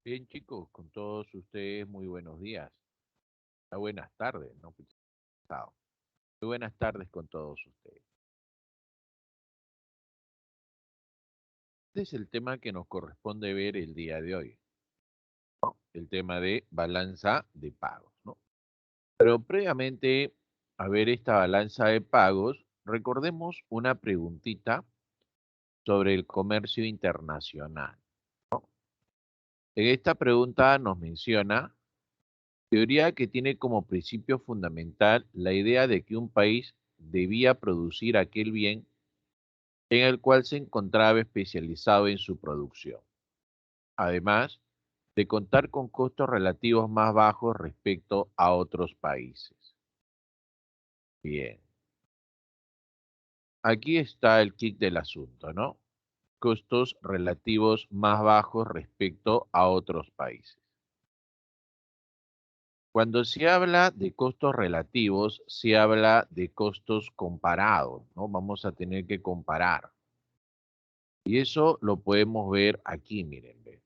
Bien, chicos, con todos ustedes, muy buenos días. Buenas tardes, ¿no? Chao. Muy buenas tardes con todos ustedes. Este es el tema que nos corresponde ver el día de hoy, ¿no? El tema de balanza de pagos, ¿no? Pero previamente a ver esta balanza de pagos, recordemos una preguntita sobre el comercio internacional. En esta pregunta nos menciona teoría que tiene como principio fundamental la idea de que un país debía producir aquel bien en el cual se encontraba especializado en su producción, además de contar con costos relativos más bajos respecto a otros países. Bien, aquí está el kit del asunto, ¿no? Costos relativos más bajos respecto a otros países. Cuando se habla de costos relativos, se habla de costos comparados, ¿no? Vamos a tener que comparar. Y eso lo podemos ver aquí, miren, ¿ven?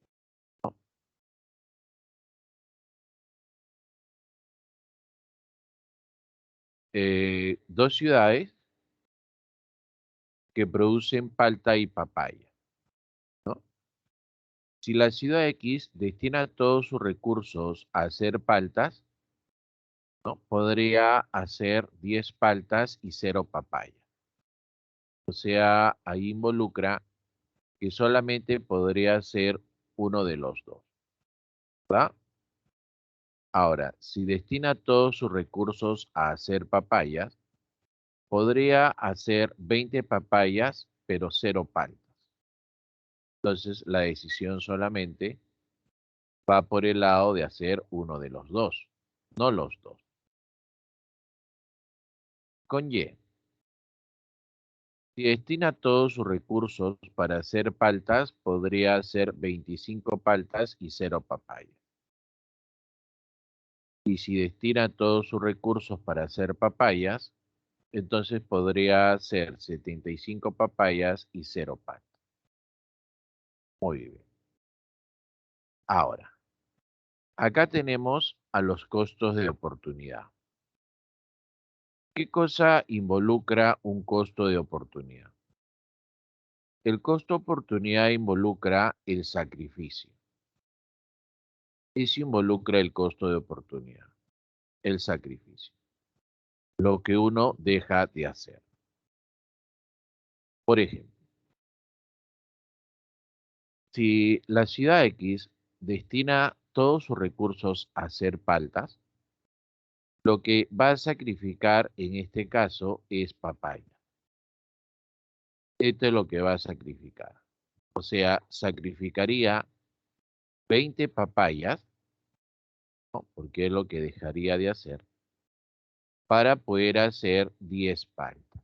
Dos ciudades que producen palta y papaya, ¿no? Si la ciudad X destina todos sus recursos a hacer paltas, ¿no? Podría hacer 10 paltas y cero papaya. O sea, ahí involucra que solamente podría ser uno de los dos, ¿verdad? Ahora, si destina todos sus recursos a hacer papayas, podría hacer 20 papayas, pero cero paltas. Entonces, la decisión solamente va por el lado de hacer uno de los dos, no los dos. Con Y, si destina todos sus recursos para hacer paltas, podría hacer 25 paltas y cero papaya. Y si destina todos sus recursos para hacer papayas, entonces podría hacer 75 papayas y cero paltas. Muy bien. Ahora, acá tenemos a los costos de oportunidad. ¿Qué cosa involucra un costo de oportunidad? El costo oportunidad involucra el sacrificio. Eso involucra el costo de oportunidad, el sacrificio, lo que uno deja de hacer. Por ejemplo, si la ciudad X destina todos sus recursos a hacer paltas, lo que va a sacrificar en este caso es papaya. Esto es lo que va a sacrificar. O sea, sacrificaría 20 papayas, ¿no? Porque es lo que dejaría de hacer, para poder hacer 10 paltas.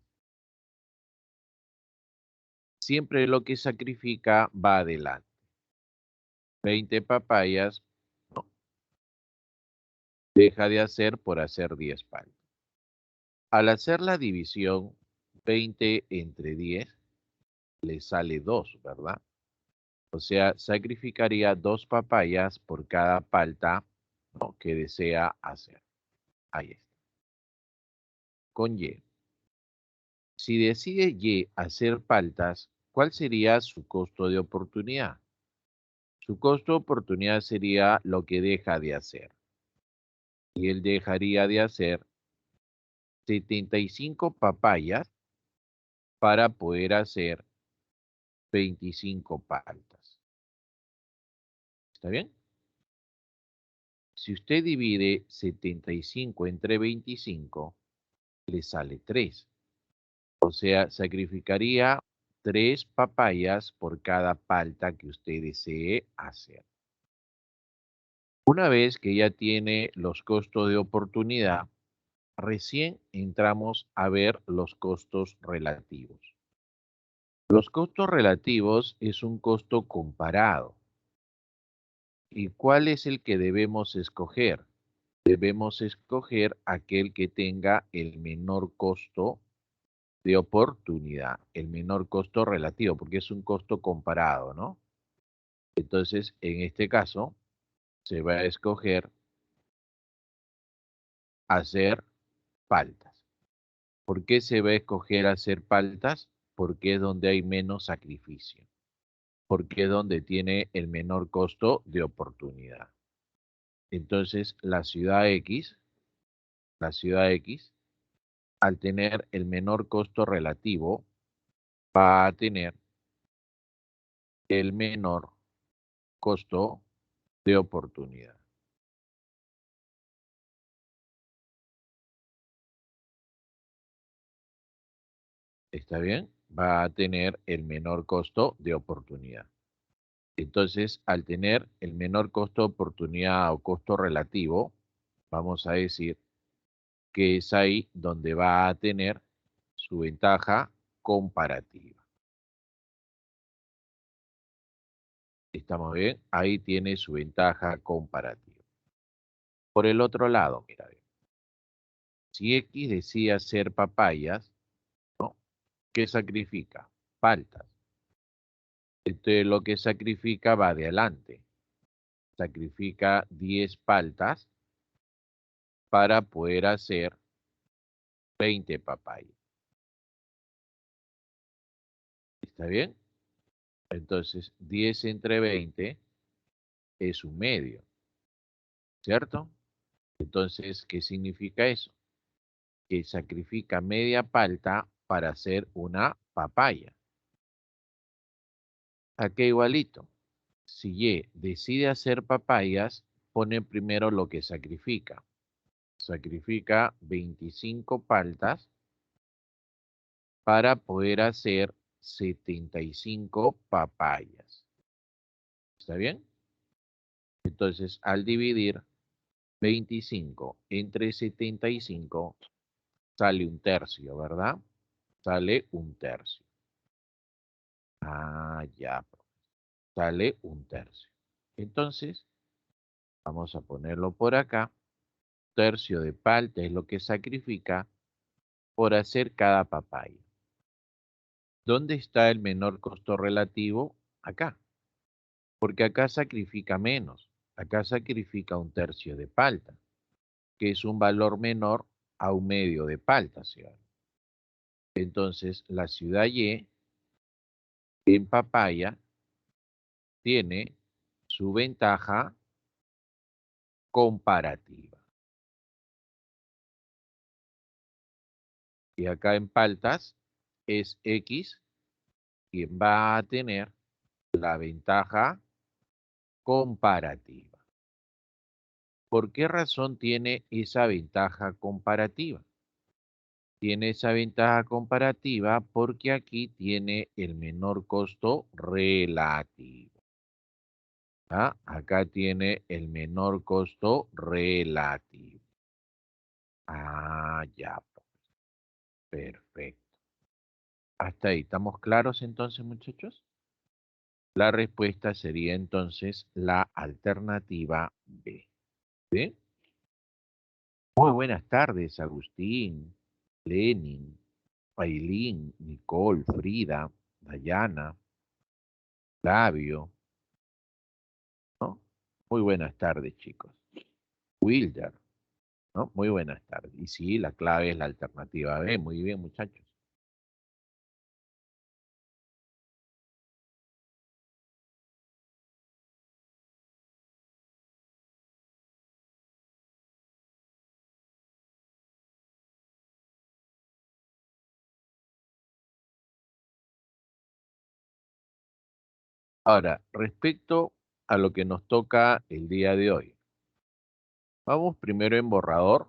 Siempre lo que sacrifica va adelante. 20 papayas, no, deja de hacer por hacer 10 paltas. Al hacer la división 20 entre 10, le sale 2, ¿verdad? O sea, sacrificaría 2 papayas por cada palta, ¿no?, que desea hacer. Ahí está. Con Y. Si decide Y hacer paltas, ¿cuál sería su costo de oportunidad? Su costo de oportunidad sería lo que deja de hacer. Y él dejaría de hacer 75 papayas para poder hacer 25 paltas. ¿Está bien? Si usted divide 75 entre 25, le sale 3. O sea, sacrificaría 3 papayas por cada palta que usted desee hacer. Una vez que ya tiene los costos de oportunidad, recién entramos a ver los costos relativos. Los costos relativos es un costo comparado. ¿Y cuál es el que debemos escoger? Debemos escoger aquel que tenga el menor costo de oportunidad, el menor costo relativo, porque es un costo comparado, ¿no? Entonces, en este caso, se va a escoger hacer paltas. ¿Por qué se va a escoger hacer paltas? Porque es donde hay menos sacrificio, porque es donde tiene el menor costo de oportunidad. Entonces, la ciudad X, al tener el menor costo relativo, va a tener el menor costo de oportunidad. ¿Está bien? Va a tener el menor costo de oportunidad. Entonces, al tener el menor costo de oportunidad o costo relativo, vamos a decir que es ahí donde va a tener su ventaja comparativa. ¿Estamos bien? Ahí tiene su ventaja comparativa. Por el otro lado, mira, si X decide hacer papayas, ¿no? ¿Qué sacrifica? Paltas. Entonces lo que sacrifica va de adelante. Sacrifica 10 paltas para poder hacer 20 papayas. ¿Está bien? Entonces 10 entre 20 es un medio, ¿cierto? Entonces, ¿qué significa eso? Que sacrifica media palta para hacer una papaya. Aquí igualito. Si Y decide hacer papayas, pone primero lo que sacrifica. Sacrifica 25 paltas para poder hacer 75 papayas. ¿Está bien? Entonces, al dividir 25 entre 75, sale un tercio, ¿verdad? Sale un tercio. Ah, ya, sale un tercio. Entonces, vamos a ponerlo por acá. Tercio de palta es lo que sacrifica por hacer cada papaya. ¿Dónde está el menor costo relativo? Acá, porque acá sacrifica menos. Acá sacrifica un tercio de palta, que es un valor menor a un medio de palta, ¿sí? Entonces, la ciudad Y en papaya tiene su ventaja comparativa. Y acá en paltas es X quien va a tener la ventaja comparativa. ¿Por qué razón tiene esa ventaja comparativa? Tiene esa ventaja comparativa porque aquí tiene el menor costo relativo. ¿Ah? Acá tiene el menor costo relativo. Ah, ya, perfecto. Hasta ahí, ¿estamos claros entonces, muchachos? La respuesta sería entonces la alternativa B. ¿Sí? Muy buenas tardes, Agustín, Lenin, Ailín, Nicole, Frida, Dayana, Flavio, ¿no? Muy buenas tardes, chicos. Wilder, ¿no? Muy buenas tardes. Y sí, la clave es la alternativa B. Muy bien, muchachos. Ahora, respecto a lo que nos toca el día de hoy, vamos primero en borrador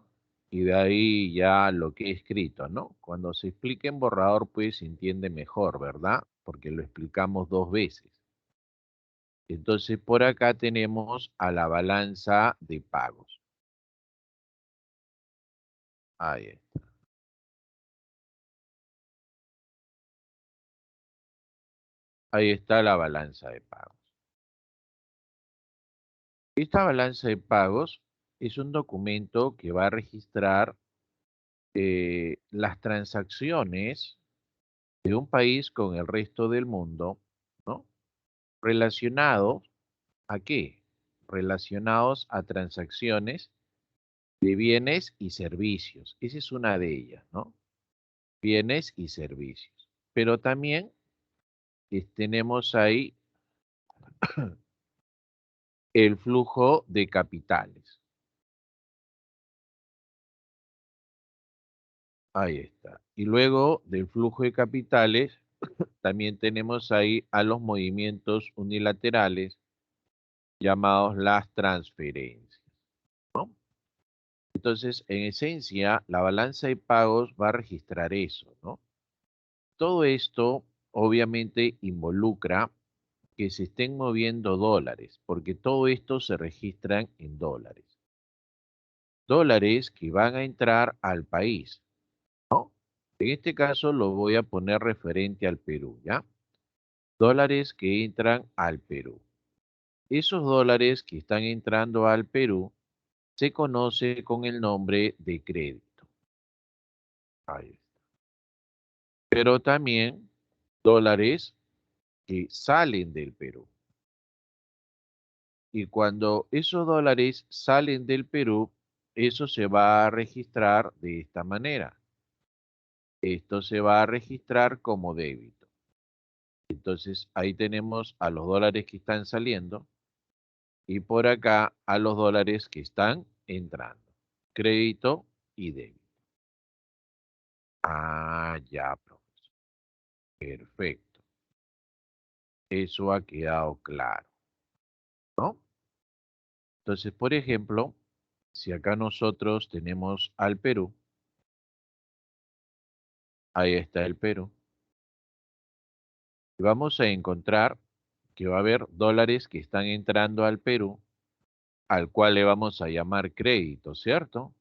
y de ahí ya lo que he escrito, ¿no? Cuando se explica en borrador, pues se entiende mejor, ¿verdad? Porque lo explicamos dos veces. Entonces, por acá tenemos a la balanza de pagos. Ahí está. Ahí está la balanza de pagos. Esta balanza de pagos es un documento que va a registrar las transacciones de un país con el resto del mundo, ¿no? Relacionados ¿a qué? relacionados a transacciones de bienes y servicios. Esa es una de ellas, ¿no? Bienes y servicios. Pero también tenemos ahí el flujo de capitales. Ahí está. Y luego del flujo de capitales, también tenemos ahí a los movimientos unilaterales llamados las transferencias, ¿no? Entonces, en esencia, la balanza de pagos va a registrar eso, ¿no? Todo esto obviamente involucra que se estén moviendo dólares, porque todo esto se registran en dólares. Dólares que van a entrar al país, ¿no? En este caso lo voy a poner referente al Perú, ¿ya? Dólares que entran al Perú. Esos dólares que están entrando al Perú se conoce con el nombre de crédito. Ahí está. Pero también dólares que salen del Perú. Y cuando esos dólares salen del Perú, eso se va a registrar de esta manera. Esto se va a registrar como débito. Entonces ahí tenemos a los dólares que están saliendo y por acá a los dólares que están entrando. Crédito y débito. Ah, ya, profesor. Perfecto. Eso ha quedado claro, ¿no? Entonces, por ejemplo, si acá nosotros tenemos al Perú, ahí está el Perú, y vamos a encontrar que va a haber dólares que están entrando al Perú, al cual le vamos a llamar crédito, ¿cierto?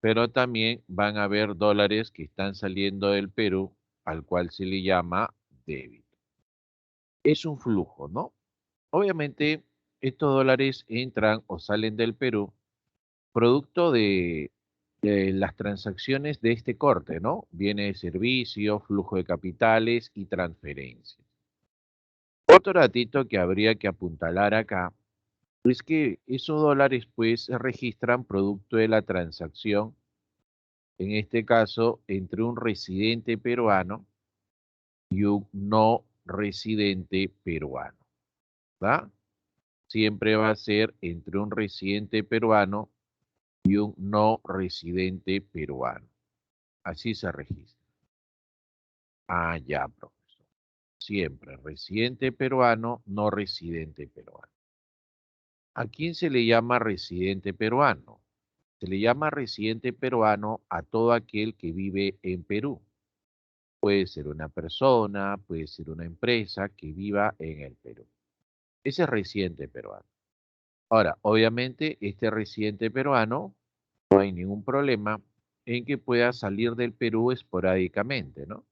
Pero también van a haber dólares que están saliendo del Perú, al cual se le llama débito. Es un flujo, ¿no? Obviamente, estos dólares entran o salen del Perú producto de las transacciones de este corte, ¿no? Viene de servicio, flujo de capitales y transferencias. Otro datito que habría que apuntalar acá es que esos dólares pues se registran producto de la transacción, en este caso, entre un residente peruano y un no residente peruano, ¿verdad? Siempre va a ser entre un residente peruano y un no residente peruano. Así se registra. Ah, ya, profesor. Siempre residente peruano, no residente peruano. ¿A quién se le llama residente peruano? Se le llama residente peruano a todo aquel que vive en Perú. Puede ser una persona, puede ser una empresa que viva en el Perú. Ese es residente peruano. Ahora, obviamente, este residente peruano no hay ningún problema en que pueda salir del Perú esporádicamente, ¿no?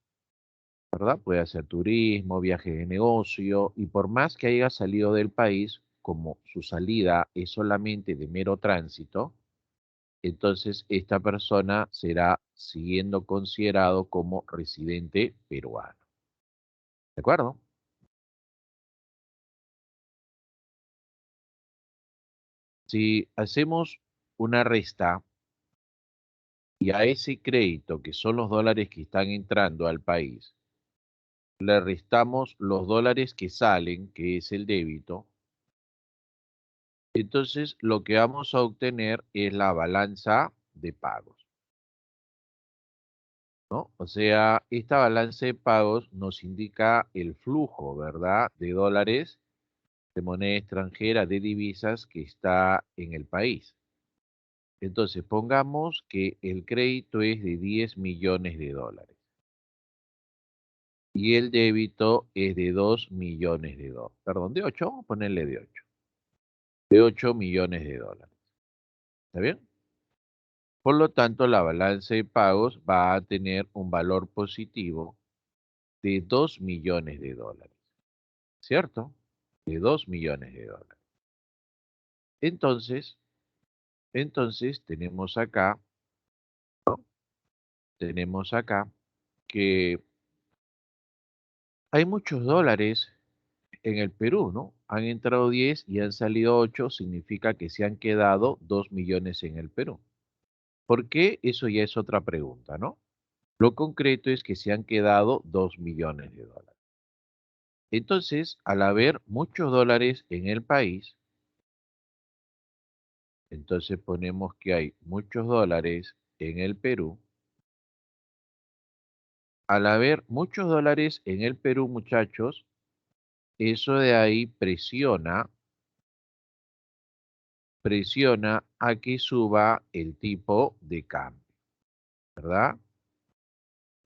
¿Verdad? Puede hacer turismo, viaje de negocio, y por más que haya salido del país, como su salida es solamente de mero tránsito, entonces esta persona será siguiendo considerado como residente peruano. ¿De acuerdo? Si hacemos una resta y a ese crédito, que son los dólares que están entrando al país, le restamos los dólares que salen, que es el débito, entonces lo que vamos a obtener es la balanza de pagos, ¿no? O sea, esta balanza de pagos nos indica el flujo, ¿verdad? De dólares, de moneda extranjera, de divisas que está en el país. Entonces, pongamos que el crédito es de 10 millones de dólares y el débito es de 2 millones de dólares. Perdón, de 8, vamos a ponerle de 8. De 8 millones de dólares. ¿Está bien? Por lo tanto, la balanza de pagos va a tener un valor positivo de 2 millones de dólares, ¿cierto? De 2 millones de dólares. Entonces, entonces tenemos acá que hay muchos dólares en el Perú, ¿no? Han entrado 10 y han salido 8, significa que se han quedado 2 millones en el Perú. ¿Por qué? Eso ya es otra pregunta, ¿no? Lo concreto es que se han quedado 2 millones de dólares. Entonces, al haber muchos dólares en el país, entonces ponemos que hay muchos dólares en el Perú. Al haber muchos dólares en el Perú, muchachos, eso de ahí presiona a que suba el tipo de cambio, ¿verdad?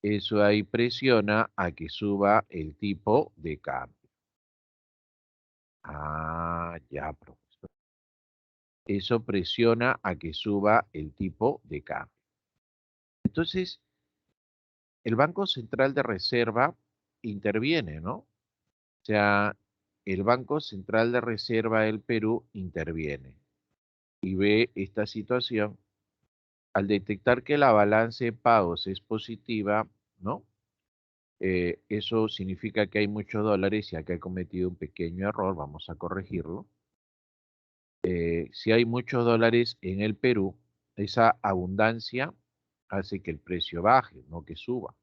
Eso ahí presiona a que suba el tipo de cambio. Ah, ya, profesor. Eso presiona a que suba el tipo de cambio. Entonces, el Banco Central de Reserva interviene, ¿no? O sea, el Banco Central de Reserva del Perú interviene y ve esta situación. Al detectar que la balanza de pagos es positiva, ¿no? Eso significa que hay muchos dólares y acá he cometido un pequeño error, vamos a corregirlo. Si hay muchos dólares en el Perú, esa abundancia hace que el precio baje, no que suba.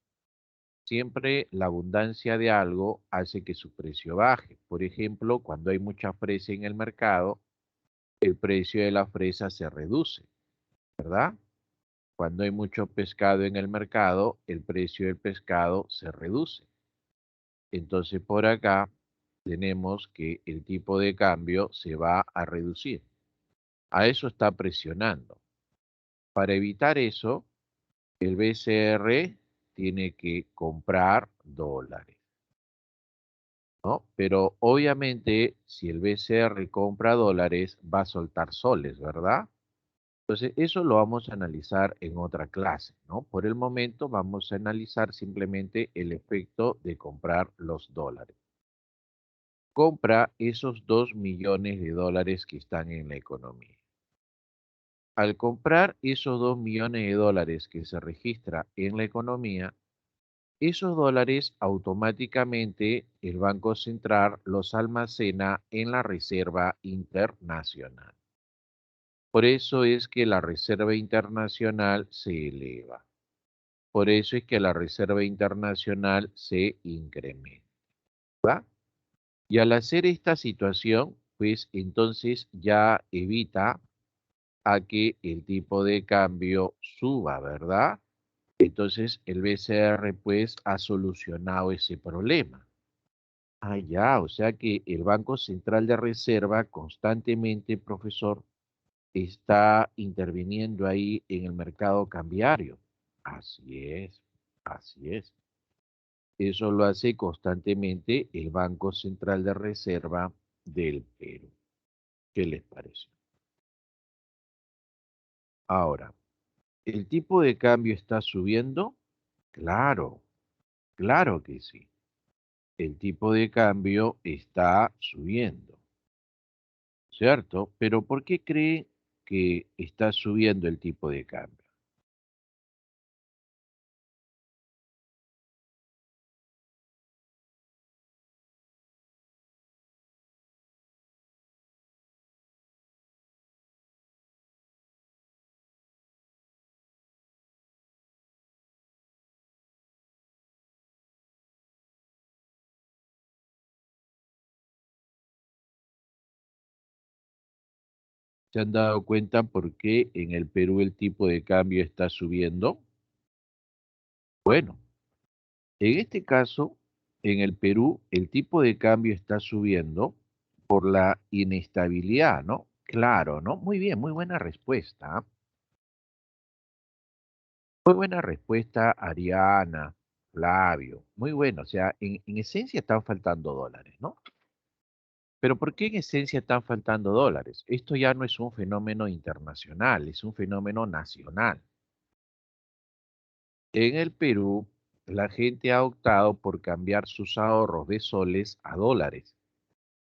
Siempre la abundancia de algo hace que su precio baje. Por ejemplo, cuando hay mucha fresa en el mercado, el precio de la fresa se reduce, ¿verdad? Cuando hay mucho pescado en el mercado, el precio del pescado se reduce. Entonces por acá tenemos que el tipo de cambio se va a reducir. A eso está presionando. Para evitar eso, el BCR tiene que comprar dólares, ¿no? Pero obviamente si el BCR compra dólares, va a soltar soles, ¿verdad? Entonces, eso lo vamos a analizar en otra clase, ¿no? Por el momento vamos a analizar simplemente el efecto de comprar los dólares. Compra esos 2 millones de dólares que están en la economía. Al comprar esos 2 millones de dólares que se registra en la economía, esos dólares automáticamente el Banco Central los almacena en la Reserva Internacional. Por eso es que la Reserva Internacional se eleva. Por eso es que la Reserva Internacional se incrementa, ¿va? Y al hacer esta situación, pues entonces ya evita a que el tipo de cambio suba, ¿verdad? Entonces el BCR pues ha solucionado ese problema. Ah, ya, o sea que el Banco Central de Reserva constantemente, profesor, está interviniendo ahí en el mercado cambiario. Así es, así es. Eso lo hace constantemente el Banco Central de Reserva del Perú. ¿Qué les parece? Ahora, ¿el tipo de cambio está subiendo? Claro, claro que sí. El tipo de cambio está subiendo, ¿cierto? Pero ¿por qué cree que está subiendo el tipo de cambio? ¿Se han dado cuenta por qué en el Perú el tipo de cambio está subiendo? Bueno, en este caso, en el Perú el tipo de cambio está subiendo por la inestabilidad, ¿no? Claro, ¿no? Muy bien, muy buena respuesta. Muy buena respuesta, Ariana, Flavio. Muy bueno, o sea, en esencia están faltando dólares, ¿no? Pero ¿por qué en esencia están faltando dólares? Esto ya no es un fenómeno internacional, es un fenómeno nacional. En el Perú, la gente ha optado por cambiar sus ahorros de soles a dólares,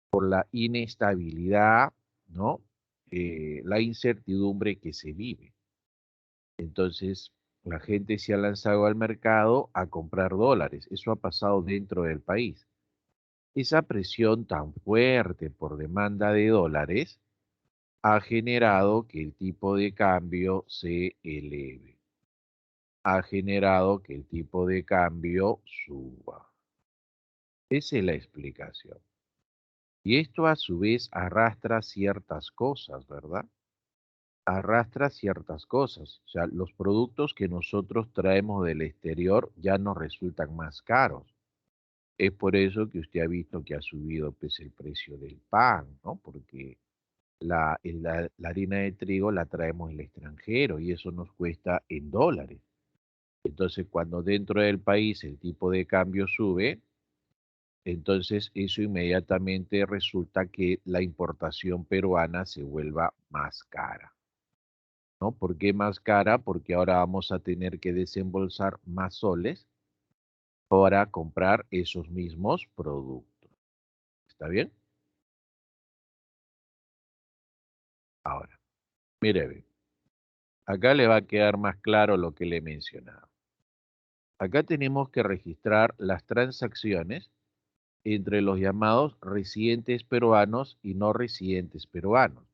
por la inestabilidad, ¿no? La incertidumbre que se vive. Entonces, la gente se ha lanzado al mercado a comprar dólares. Eso ha pasado dentro del país. Esa presión tan fuerte por demanda de dólares ha generado que el tipo de cambio se eleve, ha generado que el tipo de cambio suba. Esa es la explicación. Y esto a su vez arrastra ciertas cosas, ¿verdad? Arrastra ciertas cosas. O sea, los productos que nosotros traemos del exterior ya nos resultan más caros. Es por eso que usted ha visto que ha subido pues, el precio del pan, ¿no? Porque la harina de trigo la traemos del extranjero y eso nos cuesta en dólares. Entonces, cuando dentro del país el tipo de cambio sube, entonces eso inmediatamente resulta que la importación peruana se vuelva más cara, ¿no? ¿Por qué más cara? Porque ahora vamos a tener que desembolsar más soles para comprar esos mismos productos. ¿Está bien? Ahora, mire, ve, acá le va a quedar más claro lo que le he mencionado. Acá tenemos que registrar las transacciones entre los llamados residentes peruanos y no residentes peruanos.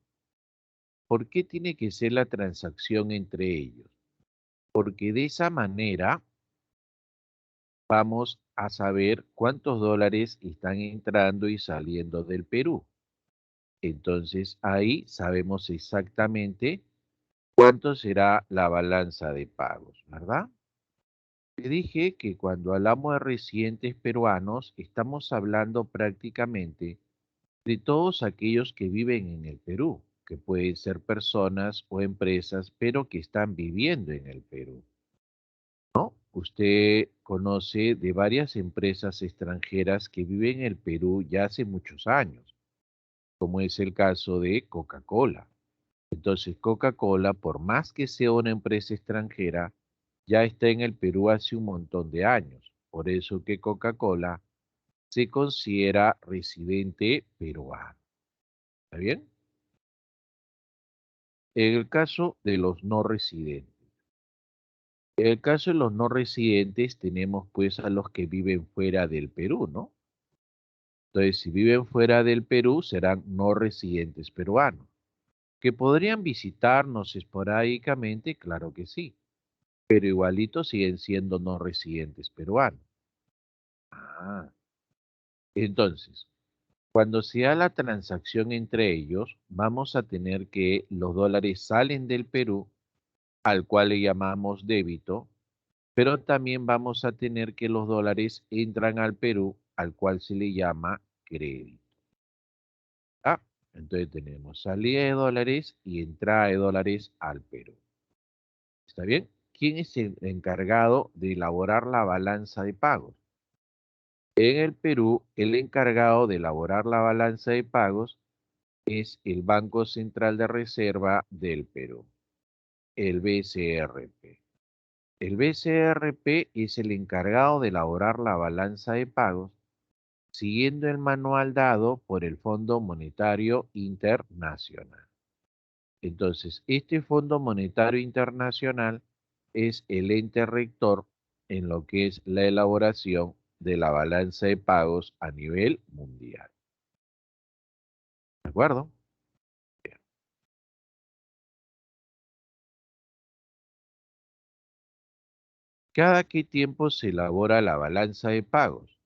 ¿Por qué tiene que ser la transacción entre ellos? Porque de esa manera vamos a saber cuántos dólares están entrando y saliendo del Perú. Entonces ahí sabemos exactamente cuánto será la balanza de pagos, ¿verdad? Te dije que cuando hablamos de residentes peruanos, estamos hablando prácticamente de todos aquellos que viven en el Perú, que pueden ser personas o empresas, pero que están viviendo en el Perú, ¿no? Usted conoce de varias empresas extranjeras que viven en el Perú ya hace muchos años, como es el caso de Coca-Cola. Entonces, Coca-Cola, por más que sea una empresa extranjera, ya está en el Perú hace un montón de años. Por eso que Coca-Cola se considera residente peruano. ¿Está bien? En el caso de los no residentes. En el caso de los no residentes tenemos pues a los que viven fuera del Perú, ¿no? Entonces, si viven fuera del Perú, serán no residentes peruanos. ¿Que podrían visitarnos esporádicamente? Claro que sí, pero igualito siguen siendo no residentes peruanos. Ah, entonces, cuando se da la transacción entre ellos, vamos a tener que los dólares salen del Perú, al cual le llamamos débito, pero también vamos a tener que los dólares entran al Perú, al cual se le llama crédito. Ah, entonces tenemos salida de dólares y entrada de dólares al Perú. ¿Está bien? ¿Quién es el encargado de elaborar la balanza de pagos? En el Perú, el encargado de elaborar la balanza de pagos es el Banco Central de Reserva del Perú, el BCRP. El BCRP es el encargado de elaborar la balanza de pagos siguiendo el manual dado por el Fondo Monetario Internacional. Entonces, este Fondo Monetario Internacional es el ente rector en lo que es la elaboración de la balanza de pagos a nivel mundial. ¿De acuerdo? Bien. ¿Cada qué tiempo se elabora la balanza de pagos?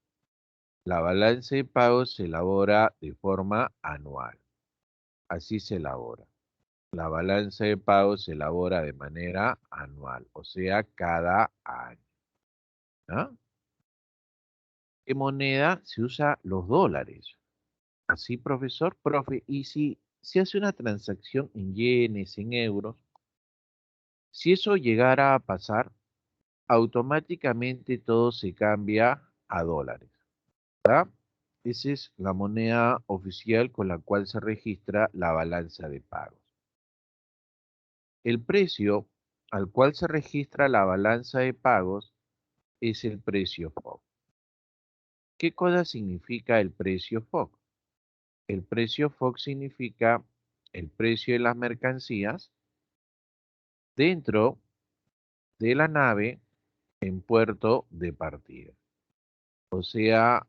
La balanza de pagos se elabora de forma anual. Así se elabora. La balanza de pagos se elabora de manera anual, o sea, cada año. ¿Ah? ¿Qué moneda se usa los dólares? Así, profesor, profe, y si se hace una transacción en yenes, en euros, si eso llegara a pasar, automáticamente todo se cambia a dólares, ¿verdad? Esa es la moneda oficial con la cual se registra la balanza de pagos. El precio al cual se registra la balanza de pagos es el precio FOB. ¿Qué cosa significa el precio FOB? El precio FOB significa el precio de las mercancías dentro de la nave en puerto de partida. O sea,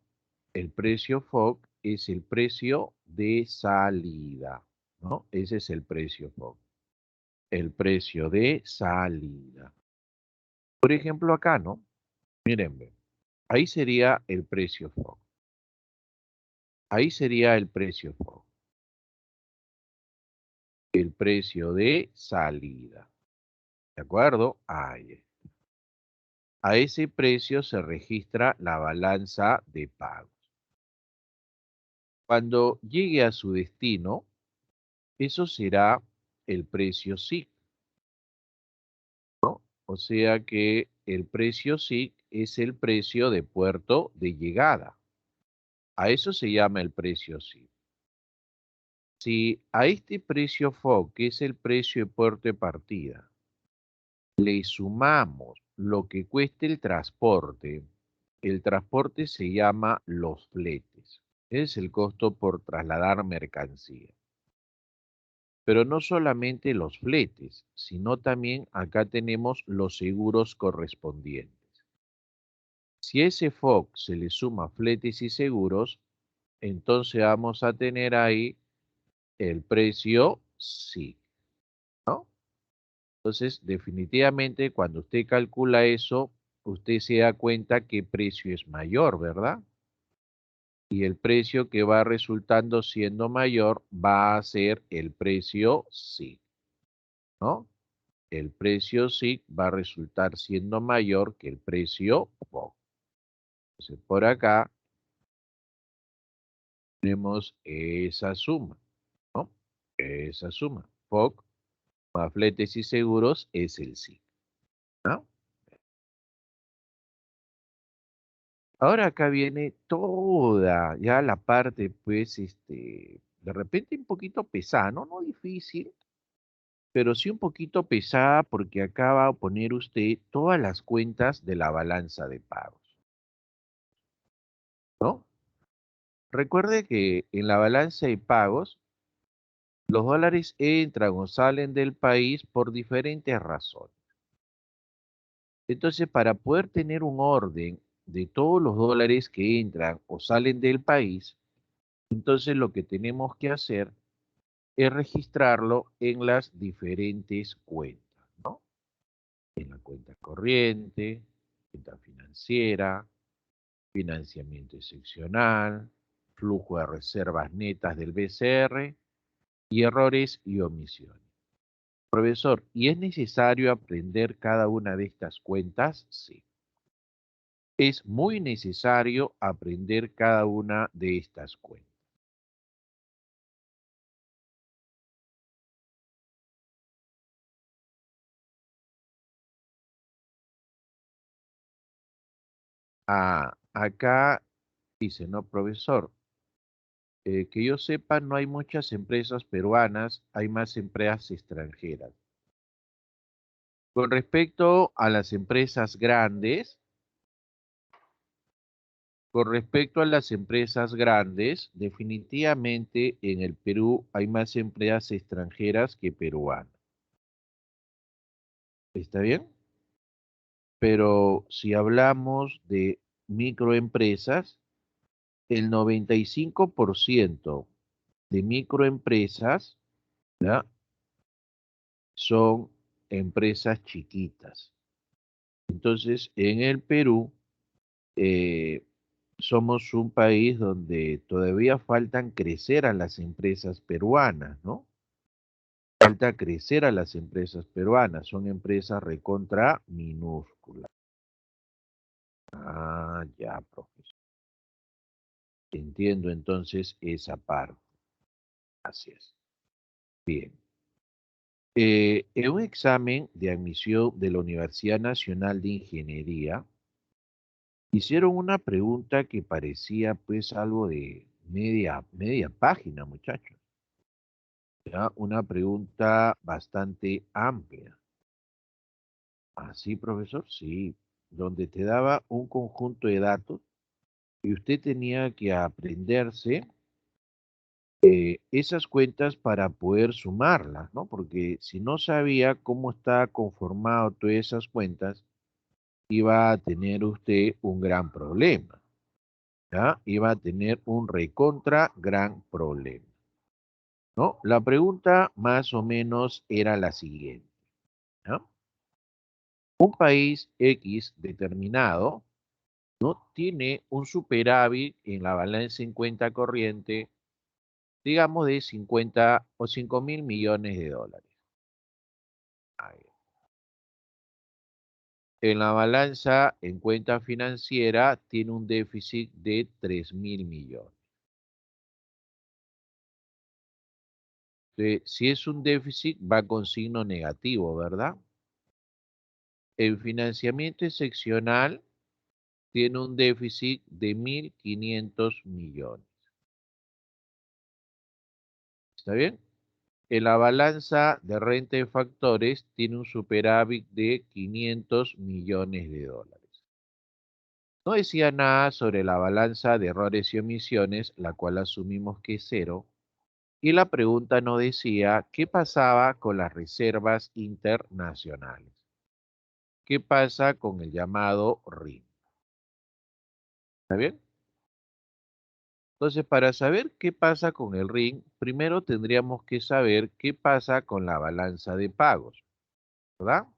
El precio FOB es el precio de salida, ¿no? Ese es el precio FOB, el precio de salida. Por ejemplo, acá, ¿no? Miren, ve, ahí sería el precio FOB. Ahí sería el precio FOB, el precio de salida. ¿De acuerdo? Ahí está. A ese precio se registra la balanza de pagos. Cuando llegue a su destino, eso será el precio SIC, ¿no? O sea que el precio SIC es el precio de puerto de llegada. A eso se llama el precio SIC. Si a este precio FOB, que es el precio de puerto de partida, le sumamos lo que cueste el transporte se llama los fletes. Es el costo por trasladar mercancía. Pero no solamente los fletes, sino también acá tenemos los seguros correspondientes. Si a ese FOB se le suma fletes y seguros, entonces vamos a tener ahí el precio SIC, ¿no? Entonces, definitivamente, cuando usted calcula eso, usted se da cuenta qué precio es mayor, ¿verdad? Y el precio que va resultando siendo mayor va a ser el precio SIC, ¿no? El precio SIC va a resultar siendo mayor que el precio FOB. Entonces, por acá tenemos esa suma, ¿no? Esa suma. FOB más fletes y seguros es el SIC, ¿no? Ahora acá viene toda ya la parte, pues, de repente un poquito pesada, ¿no? No difícil, pero sí un poquito pesada porque acá va a poner usted todas las cuentas de la balanza de pagos, ¿no? Recuerde que en la balanza de pagos, los dólares entran o salen del país por diferentes razones. Entonces, para poder tener un orden de todos los dólares que entran o salen del país, entonces lo que tenemos que hacer es registrarlo en las diferentes cuentas, ¿no? En la cuenta corriente, cuenta financiera, financiamiento excepcional, flujo de reservas netas del BCR y errores y omisiones. Profesor, ¿y es necesario aprender cada una de estas cuentas? Sí. Es muy necesario aprender cada una de estas cuentas. Ah, acá dice, no, profesor, que yo sepa, no hay muchas empresas peruanas, hay más empresas extranjeras. Con respecto a las empresas grandes, con respecto a las empresas grandes, definitivamente en el Perú hay más empresas extranjeras que peruanas. ¿Está bien? Pero si hablamos de microempresas, el 95% de microempresas, ¿ya?, son empresas chiquitas. Entonces, en el Perú, eh, somos un país donde todavía faltan crecer a las empresas peruanas, ¿no? Falta crecer a las empresas peruanas, son empresas recontra minúsculas. Ah, ya, profesor. Entiendo entonces esa parte. Así es. Bien. En un examen de admisión de la Universidad Nacional de Ingeniería, hicieron una pregunta que parecía pues algo de media página, muchachos. ¿Ya? Una pregunta bastante amplia. ¿Así, profesor? Sí, donde te daba un conjunto de datos y usted tenía que aprenderse esas cuentas para poder sumarlas, ¿no? Porque si no sabía cómo está conformado todas esas cuentas, iba a tener usted un gran problema. ¿ya? Iba a tener un recontra gran problema, ¿no? La pregunta más o menos era la siguiente, ¿ya? Un país X determinado, ¿no? Tiene un superávit en la balanza en cuenta corriente, digamos, de 50 o 5.000 millones de dólares. Ahí. En la balanza en cuenta financiera tiene un déficit de 3.000 millones. Si es un déficit, va con signo negativo, ¿verdad? En financiamiento excepcional tiene un déficit de 1.500 millones. ¿Está bien? En la balanza de renta de factores tiene un superávit de 500 millones de dólares. No decía nada sobre la balanza de errores y omisiones, la cual asumimos que es cero, y la pregunta no decía qué pasaba con las reservas internacionales. ¿Qué pasa con el llamado RIN? ¿Está bien? Entonces, para saber qué pasa con el RIN, primero tendríamos que saber qué pasa con la balanza de pagos, ¿verdad?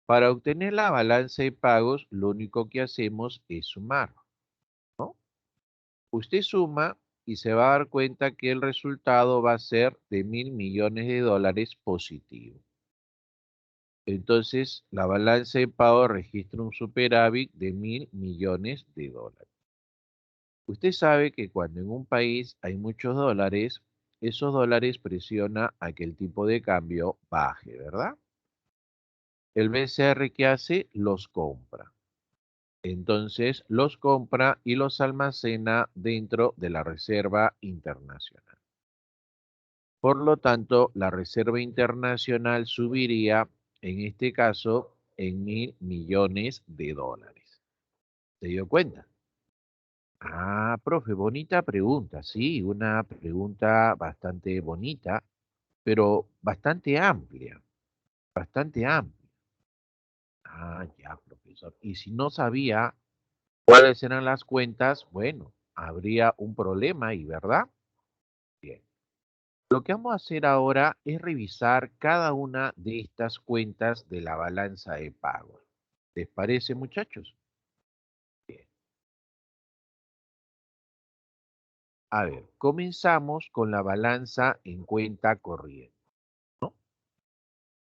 Para obtener la balanza de pagos, lo único que hacemos es sumar, ¿no? Usted suma y se va a dar cuenta que el resultado va a ser de 1.000 millones de dólares positivo. Entonces, la balanza de pagos registra un superávit de 1.000 millones de dólares. Usted sabe que cuando en un país hay muchos dólares, esos dólares presiona a que el tipo de cambio baje, ¿verdad? El BCR, ¿qué hace? Los compra. Entonces los compra y los almacena dentro de la Reserva Internacional. Por lo tanto, la Reserva Internacional subiría, en este caso, en 1.000 millones de dólares. ¿Se dio cuenta? Ah, profe, bonita pregunta, sí, una pregunta bastante bonita, pero bastante amplia, bastante amplia. Ah, ya, profesor. Y si no sabía cuáles eran las cuentas, bueno, habría un problema ahí, ¿verdad? Bien. Lo que vamos a hacer ahora es revisar cada una de estas cuentas de la balanza de pagos. ¿Les parece, muchachos? Bien. A ver, comenzamos con la balanza en cuenta corriente, ¿no?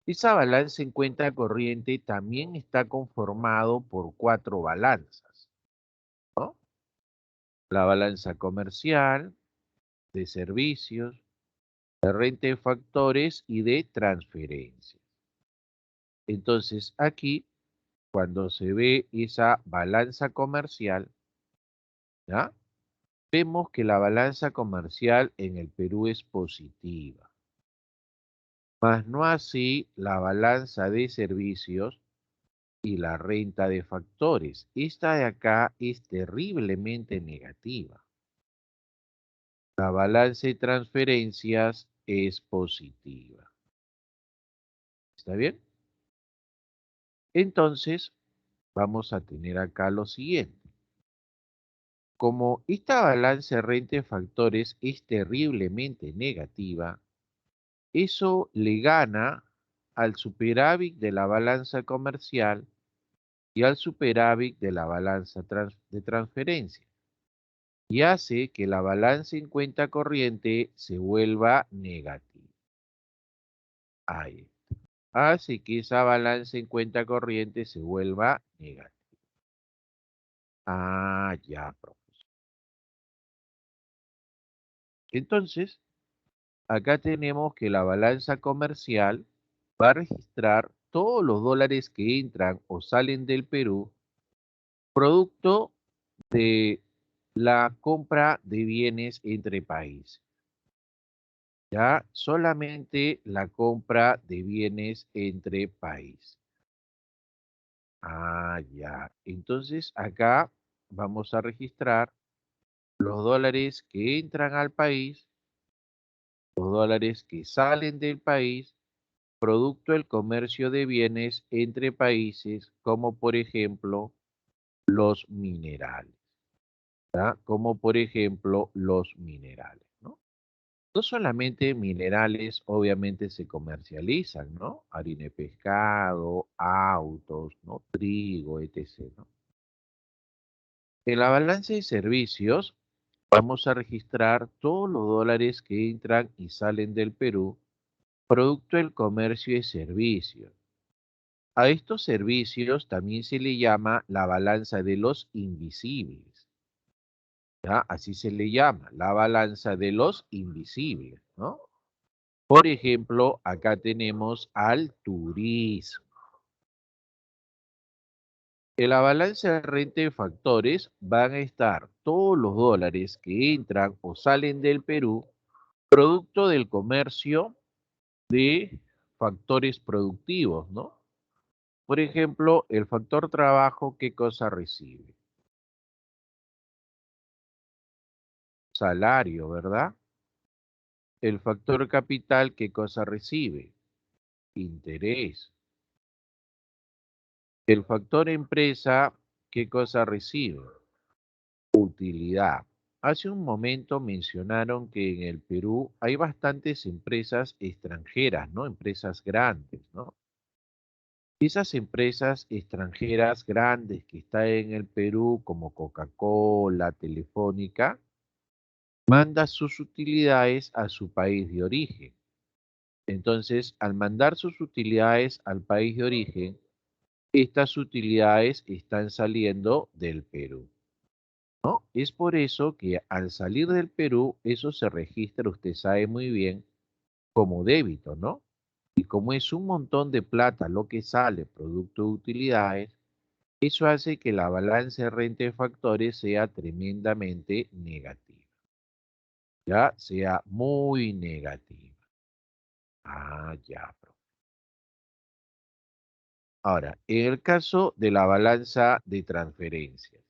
Esa balanza en cuenta corriente también está conformado por cuatro balanzas, ¿no? La balanza comercial, de servicios, de renta de factores y de transferencias. Entonces, aquí, cuando se ve esa balanza comercial, ¿ya? Vemos que la balanza comercial en el Perú es positiva, mas no así la balanza de servicios y la renta de factores. Esta de acá es terriblemente negativa. La balanza de transferencias es positiva. ¿Está bien? Entonces, vamos a tener acá lo siguiente. Como esta balanza de renta de factores es terriblemente negativa, eso le gana al superávit de la balanza comercial y al superávit de la balanza de transferencia y hace que la balanza en cuenta corriente se vuelva negativa. Ahí. Hace que esa balanza en cuenta corriente se vuelva negativa. Ah, ya, profesor. Entonces, acá tenemos que la balanza comercial va a registrar todos los dólares que entran o salen del Perú, producto de la compra de bienes entre países. Ya solamente la compra de bienes entre países. Ah, ya. Entonces acá vamos a registrar los dólares que entran al país, los dólares que salen del país, producto del comercio de bienes entre países, como por ejemplo los minerales. ¿ya? Como por ejemplo los minerales, ¿no? No solamente minerales, obviamente se comercializan, ¿no? Harina de pescado, autos, ¿no? Trigo, etc., ¿no? En la balanza de servicios vamos a registrar todos los dólares que entran y salen del Perú, producto del comercio y servicios. A estos servicios también se le llama la balanza de los invisibles, ¿ya? Así se le llama, la balanza de los invisibles, ¿no? Por ejemplo, acá tenemos al turismo. En la balanza de renta de factores van a estar todos los dólares que entran o salen del Perú, producto del comercio de factores productivos, ¿no? Por ejemplo, el factor trabajo, ¿qué cosa recibe? Salario, ¿verdad? El factor capital, ¿qué cosa recibe? Interés. El factor empresa, ¿qué cosa recibe? Utilidad. Hace un momento mencionaron que en el Perú hay bastantes empresas extranjeras, ¿no? Empresas grandes, ¿no? Esas empresas extranjeras grandes que están en el Perú, como Coca-Cola, Telefónica, manda sus utilidades a su país de origen. Entonces, al mandar sus utilidades al país de origen, estas utilidades están saliendo del Perú, ¿no? Es por eso que al salir del Perú, eso se registra, usted sabe muy bien, como débito, ¿no? Y como es un montón de plata lo que sale producto de utilidades, eso hace que la balanza de renta de factores sea tremendamente negativa, ya sea muy negativa. Ah, ya, profe. Ahora, en el caso de la balanza de transferencias,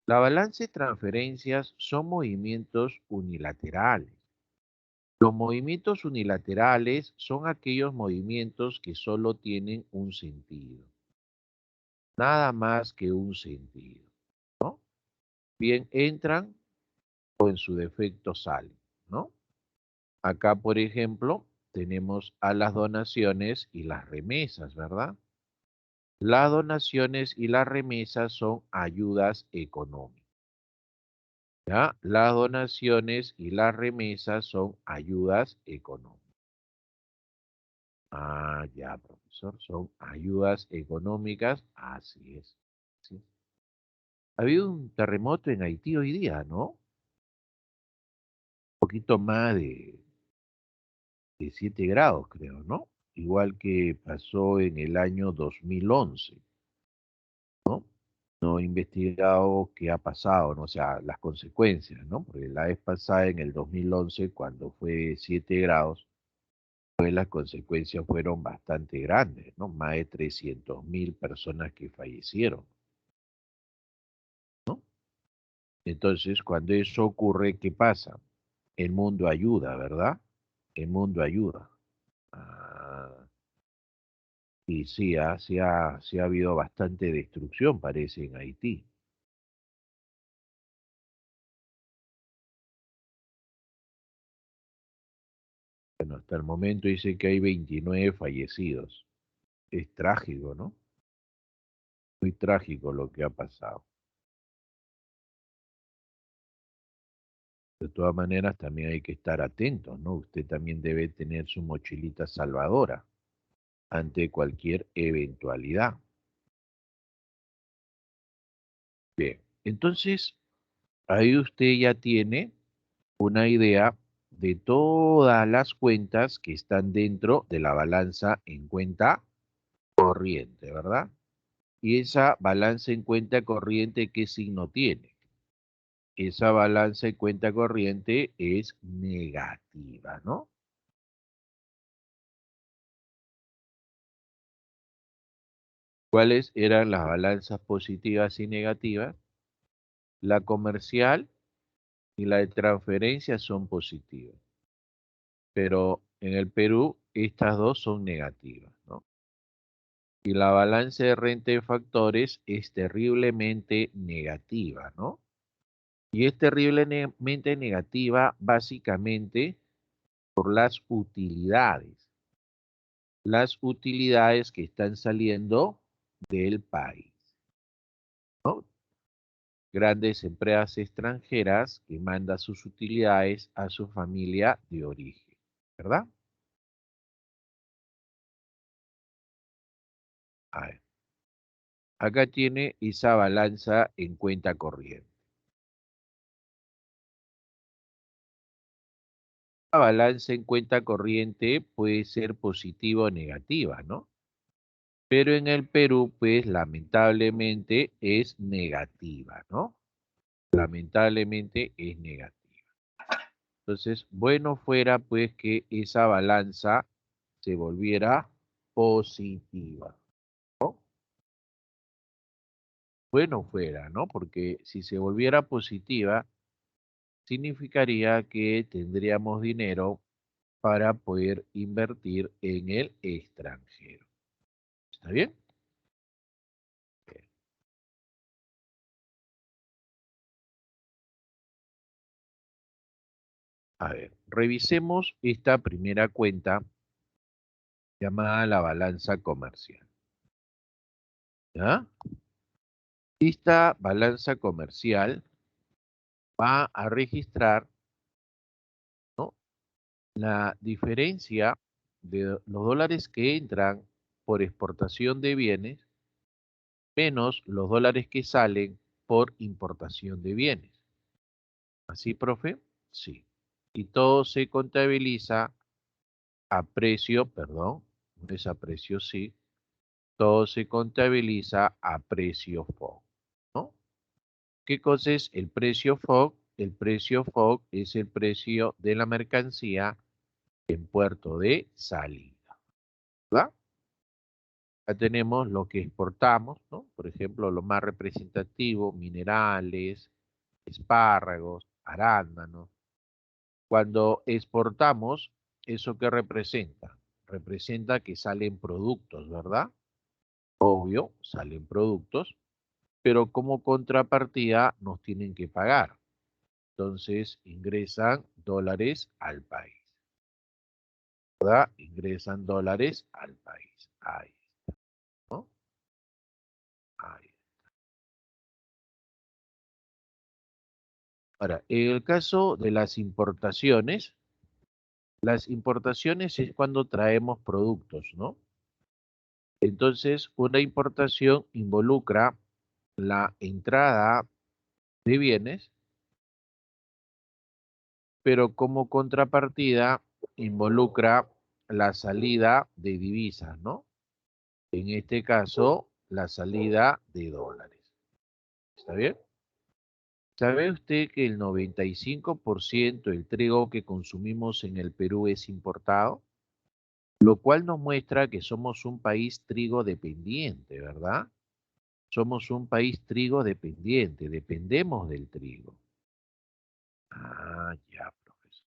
la balanza de transferencias son movimientos unilaterales. Los movimientos unilaterales son aquellos movimientos que solo tienen un sentido, nada más que un sentido, ¿no? Bien entran o en su defecto salen, ¿no? Acá, por ejemplo, tenemos a las donaciones y las remesas, ¿verdad? Las donaciones y las remesas son ayudas económicas, ¿ya? Las donaciones y las remesas son ayudas económicas. Ah, ya, profesor, son ayudas económicas, así es. Sí. Ha habido un terremoto en Haití hoy día, ¿no? Un poquito más de 7 grados, creo, ¿no? Igual que pasó en el año 2011, ¿no? No he investigado qué ha pasado, ¿no? O sea, las consecuencias, ¿no? Porque la vez pasada, en el 2011, cuando fue 7 grados, pues las consecuencias fueron bastante grandes, ¿no? Más de 300.000 personas que fallecieron, ¿no? Entonces, cuando eso ocurre, ¿qué pasa? El mundo ayuda, ¿verdad? El mundo ayuda. Ah, y sí, sí ha habido bastante destrucción, parece, en Haití. Bueno, hasta el momento dice que hay 29 fallecidos. Es trágico, ¿no? Muy trágico lo que ha pasado. De todas maneras, también hay que estar atentos, ¿no? Usted también debe tener su mochilita salvadora ante cualquier eventualidad. Bien, entonces ahí usted ya tiene una idea de todas las cuentas que están dentro de la balanza en cuenta corriente, ¿verdad? Y esa balanza en cuenta corriente, ¿qué signo tiene? Esa balanza en cuenta corriente es negativa, ¿no? ¿Cuáles eran las balanzas positivas y negativas? La comercial y la de transferencia son positivas, pero en el Perú estas dos son negativas, ¿no? Y la balanza de renta de factores es terriblemente negativa, ¿no? Y es terriblemente negativa básicamente por las utilidades que están saliendo del país, ¿no? Grandes empresas extranjeras que mandan sus utilidades a su familia de origen, ¿verdad? A ver, acá tiene esa balanza en cuenta corriente. La balanza en cuenta corriente puede ser positiva o negativa, ¿no? Pero en el Perú, pues lamentablemente es negativa, ¿no? Lamentablemente es negativa. Entonces, bueno fuera pues que esa balanza se volviera positiva, ¿no? Bueno fuera, ¿no? Porque si se volviera positiva, significaría que tendríamos dinero para poder invertir en el extranjero. ¿Está bien? Bien. A ver, revisemos esta primera cuenta llamada la balanza comercial. ¿Ya? Esta balanza comercial va a registrar, ¿no?, la diferencia de los dólares que entran por exportación de bienes menos los dólares que salen por importación de bienes. ¿Así, profe? Sí. Y todo se contabiliza a precio, perdón, no es a precio, sí, todo se contabiliza a precio FOB, ¿no? ¿Qué cosa es el precio FOB? El precio FOB es el precio de la mercancía en puerto de salida, ¿verdad? Ya tenemos lo que exportamos, ¿no? Por ejemplo, lo más representativo, minerales, espárragos, arándanos. Cuando exportamos, ¿eso qué representa? Representa que salen productos, ¿verdad? Obvio, salen productos, pero como contrapartida nos tienen que pagar. Entonces ingresan dólares al país, ¿verdad? Ingresan dólares al país. Ahí, ¿no? Ahí. Ahora, en el caso de las importaciones es cuando traemos productos, ¿no? Entonces, una importación involucra la entrada de bienes, pero como contrapartida involucra la salida de divisas, ¿no? En este caso, la salida de dólares. ¿Está bien? ¿Sabe usted que el 95% del trigo que consumimos en el Perú es importado? Lo cual nos muestra que somos un país trigo dependiente, ¿verdad? Somos un país trigo dependiente, dependemos del trigo. Ah, ya, profesor.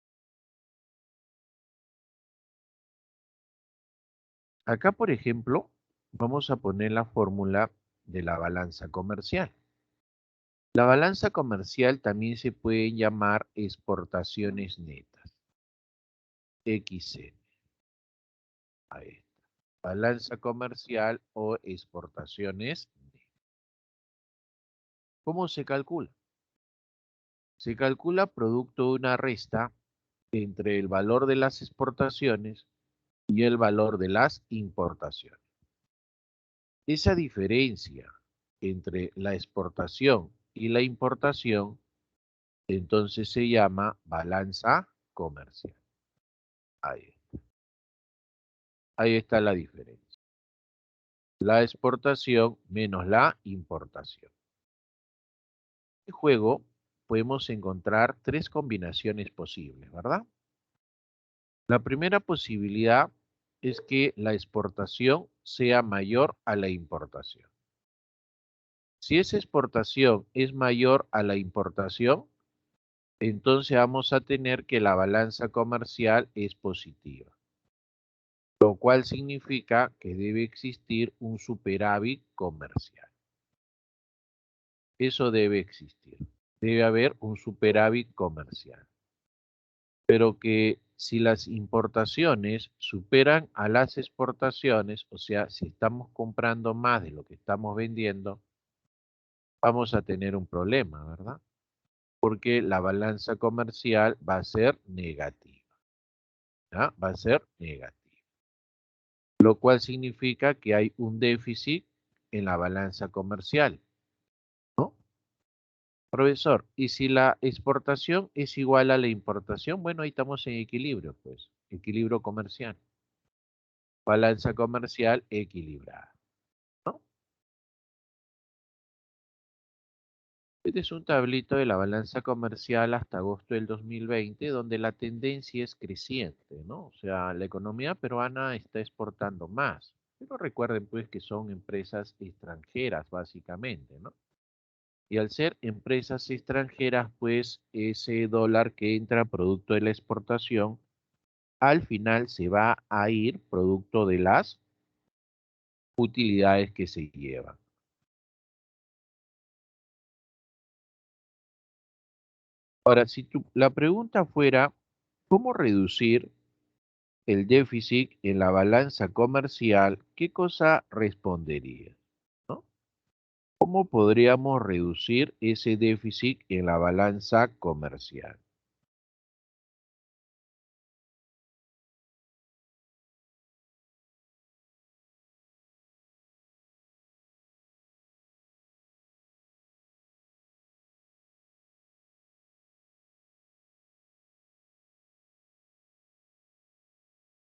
Acá, por ejemplo, vamos a poner la fórmula de la balanza comercial. La balanza comercial también se puede llamar exportaciones netas, XN. Ahí está. Balanza comercial o exportaciones netas. ¿Cómo se calcula? Se calcula producto de una resta entre el valor de las exportaciones y el valor de las importaciones. Esa diferencia entre la exportación y la importación, entonces se llama balanza comercial. Ahí, ahí está la diferencia. La exportación menos la importación. En el juego podemos encontrar tres combinaciones posibles, ¿verdad? La primera posibilidad es que la exportación sea mayor a la importación. Si esa exportación es mayor a la importación, entonces vamos a tener que la balanza comercial es positiva, lo cual significa que debe existir un superávit comercial. Eso debe existir. debe haber un superávit comercial. Pero que si las importaciones superan a las exportaciones, o sea, si estamos comprando más de lo que estamos vendiendo, vamos a tener un problema, ¿verdad? Porque la balanza comercial va a ser negativa, ¿ya? Va a ser negativa. Lo cual significa que hay un déficit en la balanza comercial, ¿no? Profesor, ¿y si la exportación es igual a la importación? Bueno, ahí estamos en equilibrio, pues, equilibrio comercial. Balanza comercial equilibrada, ¿no? Este es un tablito de la balanza comercial hasta agosto del 2020, donde la tendencia es creciente, ¿no? O sea, la economía peruana está exportando más. Pero recuerden, pues, que son empresas extranjeras, básicamente, ¿no? Y al ser empresas extranjeras, pues, ese dólar que entra producto de la exportación, al final se va a ir producto de las utilidades que se llevan. Ahora, si la pregunta fuera, ¿cómo reducir el déficit en la balanza comercial? ¿Qué cosa respondería? ¿No? ¿Cómo podríamos reducir ese déficit en la balanza comercial?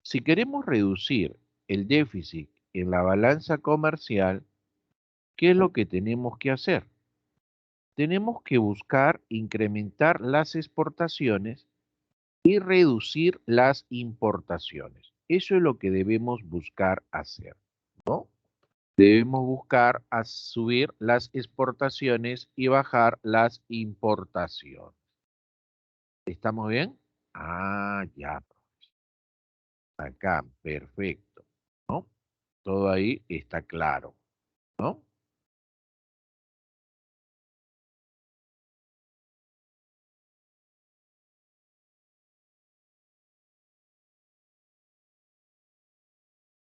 Si queremos reducir el déficit en la balanza comercial, ¿qué es lo que tenemos que hacer? Tenemos que buscar incrementar las exportaciones y reducir las importaciones. Eso es lo que debemos buscar hacer, ¿no? Debemos buscar subir las exportaciones y bajar las importaciones. ¿Estamos bien? Ah, ya, acá, perfecto, ¿no? Todo ahí está claro, ¿no?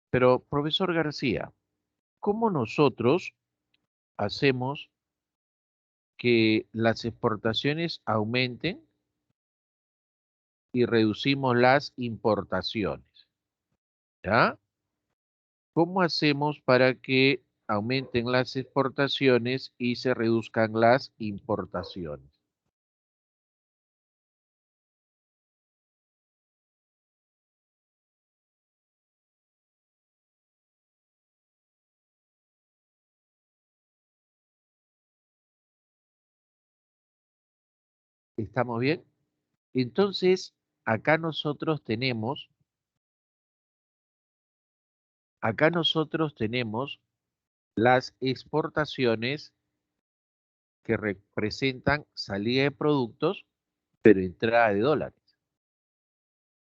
Pero, profesor García, ¿cómo nosotros hacemos que las exportaciones aumenten y reducimos las importaciones? ¿Ya? ¿Cómo hacemos para que aumenten las exportaciones y se reduzcan las importaciones? ¿Estamos bien? Entonces, acá nosotros tenemos, acá nosotros tenemos las exportaciones que representan salida de productos, pero entrada de dólares.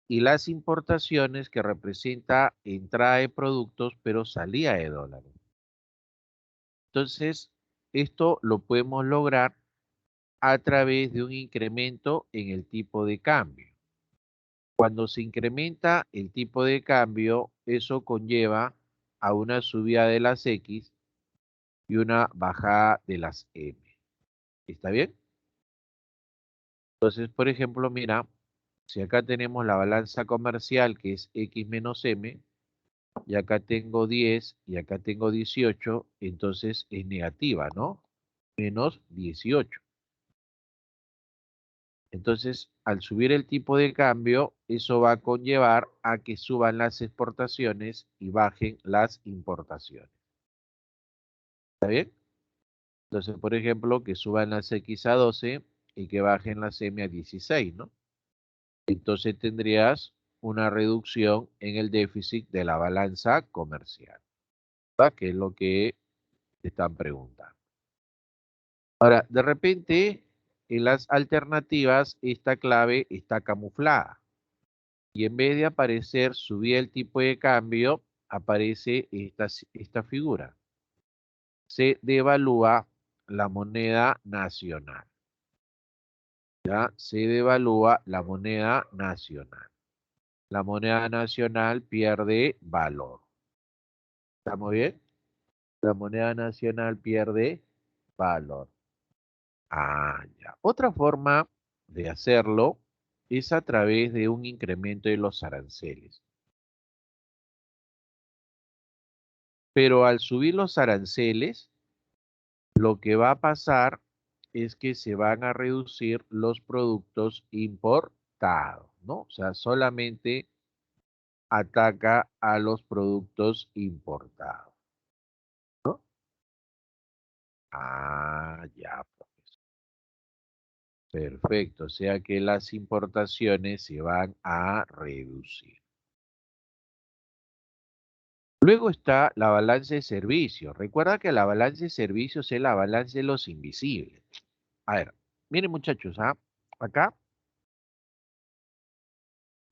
Y las importaciones que representa entrada de productos, pero salida de dólares. Entonces, esto lo podemos lograr a través de un incremento en el tipo de cambio. Cuando se incrementa el tipo de cambio, eso conlleva a una subida de las X y una bajada de las M. ¿Está bien? Entonces, por ejemplo, mira, si acá tenemos la balanza comercial que es X menos M, y acá tengo 10 y acá tengo 18, entonces es negativa, ¿no? Menos 18. Entonces, al subir el tipo de cambio, eso va a conllevar a que suban las exportaciones y bajen las importaciones. ¿Está bien? Entonces, por ejemplo, que suban las X a 12 y que bajen las M a 16, ¿no? Entonces tendrías una reducción en el déficit de la balanza comercial, ¿verdad? Que es lo que te están preguntando. Ahora, de repente, en las alternativas, esta clave está camuflada. Y en vez de aparecer subir el tipo de cambio, aparece esta figura. Se devalúa la moneda nacional. ya se devalúa la moneda nacional. La moneda nacional pierde valor. ¿Estamos bien? La moneda nacional pierde valor. Ah, ya. Otra forma de hacerlo es a través de un incremento de los aranceles. Pero al subir los aranceles, lo que va a pasar es que se van a reducir los productos importados, ¿no? O sea, solamente ataca a los productos importados, ¿no? Ah, ya, profesor. Perfecto. O sea que las importaciones se van a reducir. Luego está la balanza de servicios. Recuerda que la balanza de servicios es la balanza de los invisibles. A ver, miren muchachos, ¿ah? Acá,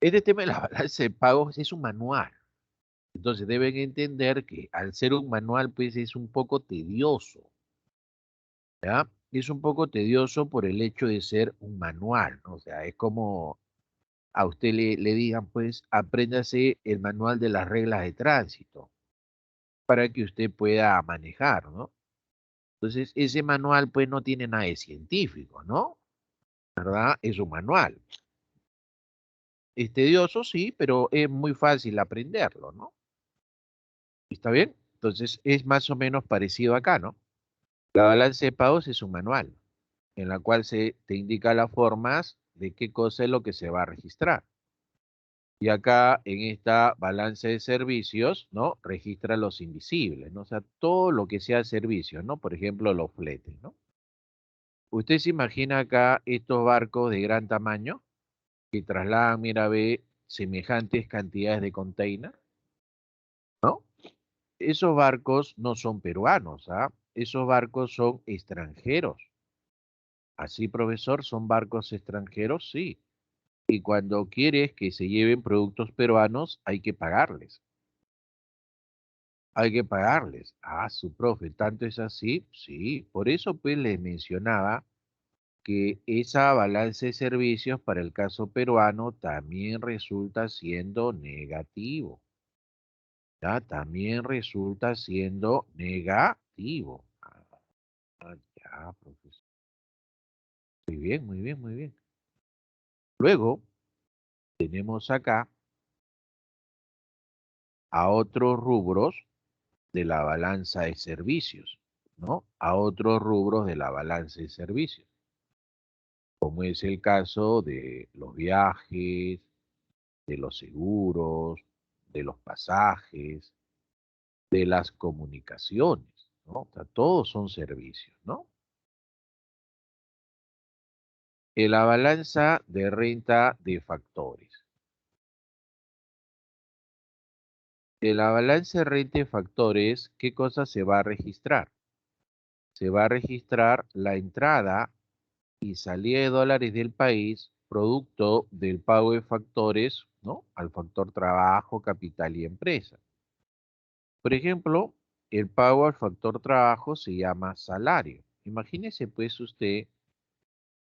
este tema de la balanza de pagos es un manual. Entonces deben entender que al ser un manual, pues es un poco tedioso, ¿ya? Es un poco tedioso por el hecho de ser un manual, ¿no? O sea, es como a usted le digan, pues, apréndase el manual de las reglas de tránsito para que usted pueda manejar, ¿no? Entonces, ese manual, pues, no tiene nada de científico, ¿no? ¿Verdad? Es un manual. Es tedioso, sí, pero es muy fácil aprenderlo, ¿no? ¿Está bien? Entonces, es más o menos parecido acá, ¿no? La balanza de pagos es un manual en la cual se te indica las formas de qué cosa es lo que se va a registrar. Y acá en esta balanza de servicios, ¿no? Registra los invisibles, ¿no? O sea, todo lo que sea servicios, ¿no? Por ejemplo, los fletes, ¿no? ¿Usted se imagina acá estos barcos de gran tamaño que trasladan, mira, ve, semejantes cantidades de container, ¿no? Esos barcos no son peruanos, ¿ah? Esos barcos son extranjeros. Así, profesor, son barcos extranjeros, sí. Y cuando quieres que se lleven productos peruanos, hay que pagarles. Hay que pagarles. Ah, su profe, ¿tanto es así? Sí, por eso pues les mencionaba que esa balanza de servicios para el caso peruano también resulta siendo negativo. ¿Ya? También resulta siendo negativo. Ah, ya, profesor. Muy bien, muy bien, muy bien. Luego tenemos acá a otros rubros de la balanza de servicios, ¿no? A otros rubros de la balanza de servicios, como es el caso de los viajes, de los seguros, de los pasajes, de las comunicaciones, ¿no? O sea, todos son servicios, ¿no? En la balanza de renta de factores. En la balanza de renta de factores, ¿qué cosa se va a registrar? Se va a registrar la entrada y salida de dólares del país producto del pago de factores, ¿no? Al factor trabajo, capital y empresa. Por ejemplo, el pago al factor trabajo se llama salario. Imagínese pues usted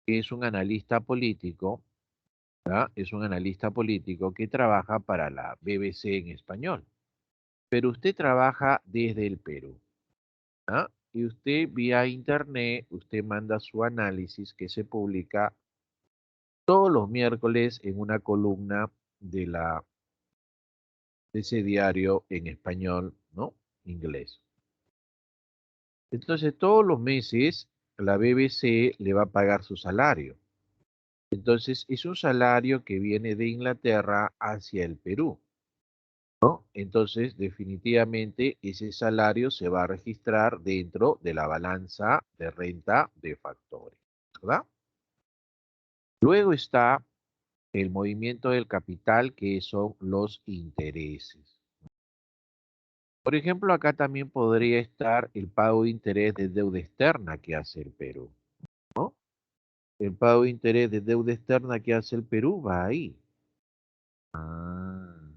que es un analista político, ¿ya? Es un analista político que trabaja para la BBC en español, pero usted trabaja desde el Perú, ¿ya? Y usted vía internet, usted manda su análisis que se publica todos los miércoles en una columna de, de ese diario en español, ¿no? Inglés. Entonces, todos los meses la BBC le va a pagar su salario. Entonces, es un salario que viene de Inglaterra hacia el Perú, ¿no? Entonces, definitivamente, ese salario se va a registrar dentro de la balanza de renta de factores, ¿verdad? Luego está el movimiento del capital, que son los intereses. Por ejemplo, acá también podría estar el pago de interés de deuda externa que hace el Perú, ¿no? El pago de interés de deuda externa que hace el Perú va ahí. Ah.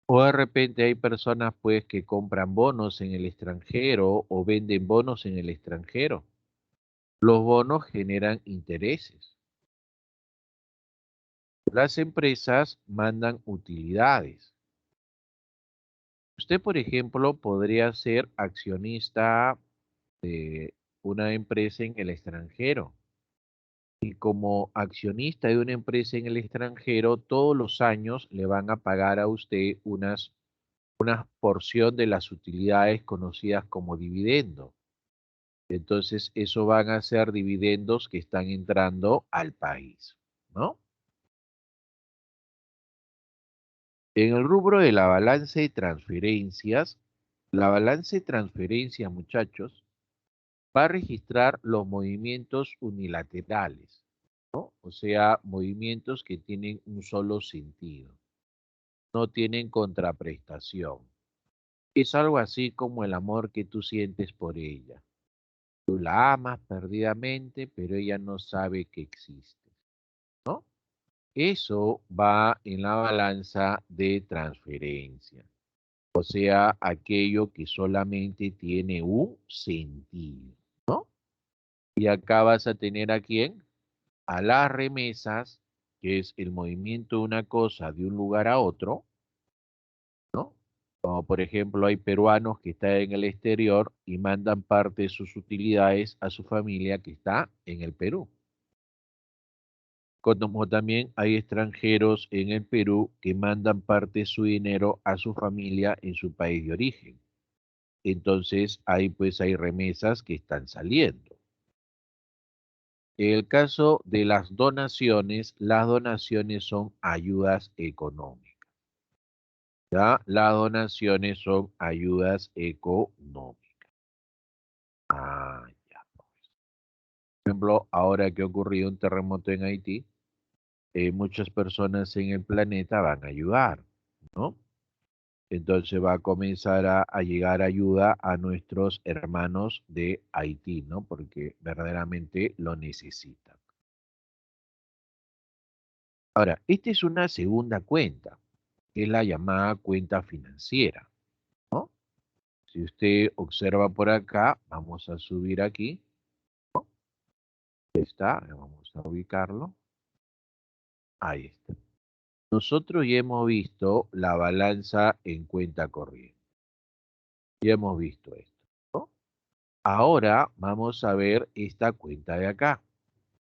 O de repente hay personas pues que compran bonos en el extranjero o venden bonos en el extranjero. Los bonos generan intereses. Las empresas mandan utilidades. Usted, por ejemplo, podría ser accionista de una empresa en el extranjero. Y como accionista de una empresa en el extranjero, todos los años le van a pagar a usted una porción de las utilidades conocidas como dividendo. Entonces, eso van a ser dividendos que están entrando al país, ¿no? En el rubro de la balanza de transferencias, la balanza de transferencias, muchachos, va a registrar los movimientos unilaterales, ¿no? O sea, movimientos que tienen un solo sentido, no tienen contraprestación. Es algo así como el amor que tú sientes por ella. Tú la amas perdidamente, pero ella no sabe que existe, ¿no? Eso va en la balanza de transferencia, o sea, aquello que solamente tiene un sentido, ¿no? Y acá vas a tener a quién, a las remesas, que es el movimiento de una cosa de un lugar a otro, ¿no? Como por ejemplo hay peruanos que están en el exterior y mandan parte de sus utilidades a su familia que está en el Perú. Como también hay extranjeros en el Perú que mandan parte de su dinero a su familia en su país de origen. Entonces ahí pues hay remesas que están saliendo. En el caso de las donaciones son ayudas económicas. ¿Ya? Las donaciones son ayudas económicas. Ah, ya. Por ejemplo, ahora que ha ocurrido un terremoto en Haití, muchas personas en el planeta van a ayudar, ¿no? Entonces va a comenzar a llegar ayuda a nuestros hermanos de Haití, ¿no? Porque verdaderamente lo necesitan. Ahora, esta es una segunda cuenta, que es la llamada cuenta financiera, ¿no? Si usted observa por acá, vamos a subir aquí, está, vamos a ubicarlo, ahí está. Nosotros ya hemos visto la balanza en cuenta corriente, ya hemos visto esto, ¿no? Ahora vamos a ver esta cuenta de acá,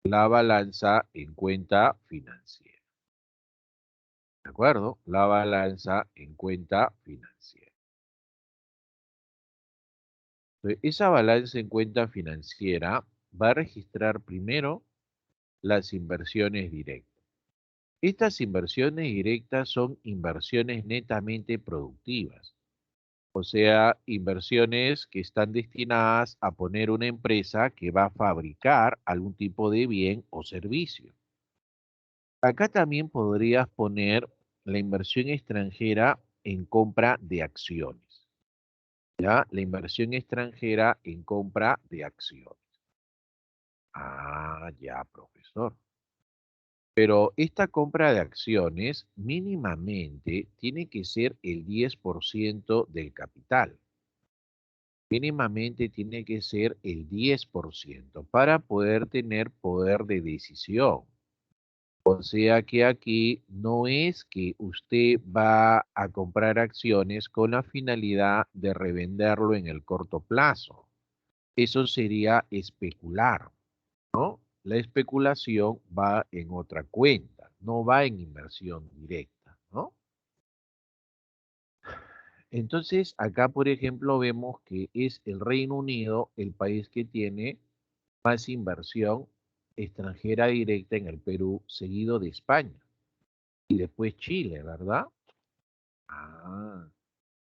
la balanza en cuenta financiera, ¿de acuerdo? La balanza en cuenta financiera. Entonces, esa balanza en cuenta financiera va a registrar primero las inversiones directas. Estas inversiones directas son inversiones netamente productivas, o sea, inversiones que están destinadas a poner una empresa que va a fabricar algún tipo de bien o servicio. Acá también podrías poner la inversión extranjera en compra de acciones, ¿ya? La inversión extranjera en compra de acciones. Ah, ya, profesor. Pero esta compra de acciones mínimamente tiene que ser el 10% del capital. Mínimamente tiene que ser el 10% para poder tener poder de decisión. O sea que aquí no es que usted va a comprar acciones con la finalidad de revenderlo en el corto plazo. Eso sería especular, ¿no? La especulación va en otra cuenta, no va en inversión directa, ¿no? Entonces, acá, por ejemplo, vemos que es el Reino Unido el país que tiene más inversión extranjera directa en el Perú, seguido de España y después Chile, ¿verdad? Ah,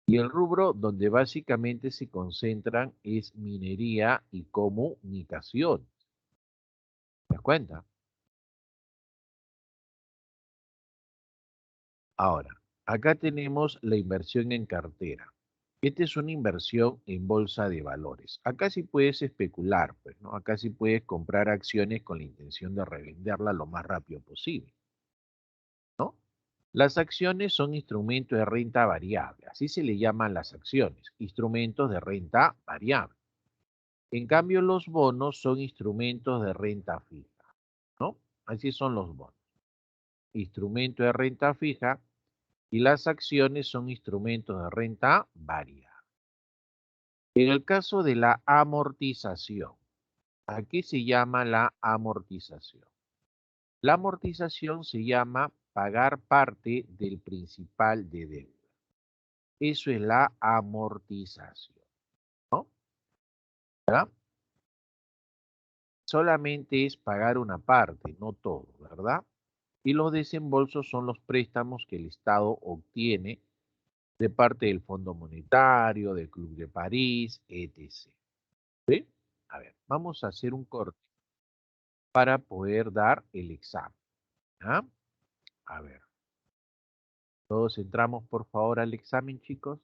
y el rubro donde básicamente se concentran es minería y comunicación. ¿Te das cuenta? Ahora, acá tenemos la inversión en cartera. Esta es una inversión en bolsa de valores. Acá sí puedes especular, pues, ¿no? Acá sí puedes comprar acciones con la intención de revenderla lo más rápido posible, ¿no? Las acciones son instrumentos de renta variable, así se le llaman las acciones, instrumentos de renta variable. En cambio, los bonos son instrumentos de renta fija, ¿no? Así son los bonos. Instrumento de renta fija y las acciones son instrumentos de renta variable. En el caso de la amortización, ¿a qué se llama la amortización? La amortización se llama pagar parte del principal de deuda. Eso es la amortización, ¿no? ¿Verdad? Solamente es pagar una parte, no todo, ¿verdad? Y los desembolsos son los préstamos que el Estado obtiene de parte del Fondo Monetario, del Club de París, etc. ¿Sí? A ver, vamos a hacer un corte para poder dar el examen. ¿Ah? A ver, todos entramos por favor al examen, chicos.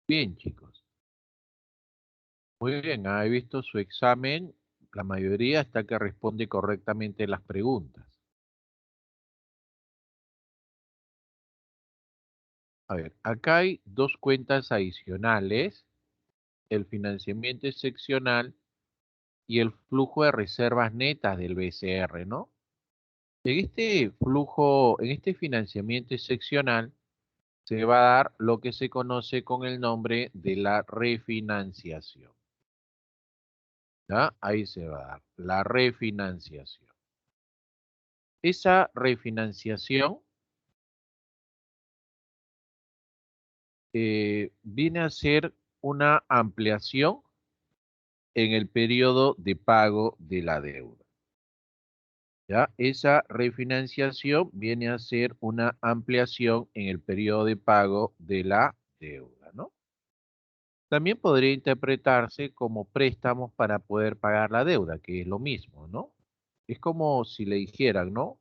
Bien, chicos. Muy bien, he visto su examen. La mayoría está que responde correctamente las preguntas. A ver, acá hay dos cuentas adicionales, el financiamiento excepcional y el flujo de reservas netas del BCR, ¿no? En este flujo, en este financiamiento excepcional, se va a dar lo que se conoce con el nombre de la refinanciación. ¿Ya? Ahí se va a dar la refinanciación. Esa refinanciación viene a ser una ampliación en el periodo de pago de la deuda. ¿Ya? Esa refinanciación viene a ser una ampliación en el periodo de pago de la deuda, ¿no? También podría interpretarse como préstamos para poder pagar la deuda, que es lo mismo, ¿no? Es como si le dijeran, ¿no?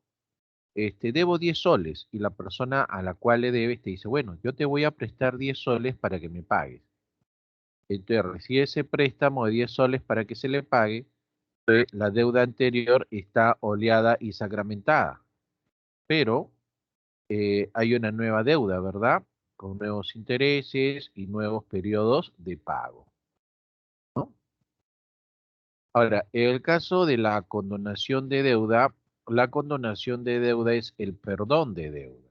Debo 10 soles y la persona a la cual le debes te dice, bueno, yo te voy a prestar 10 soles para que me pagues. Entonces recibe ese préstamo de 10 soles para que se le pague, la deuda anterior está oleada y sacramentada, pero hay una nueva deuda, ¿verdad? Con nuevos intereses y nuevos periodos de pago, ¿no? Ahora, en el caso de la condonación de deuda, la condonación de deuda es el perdón de deuda.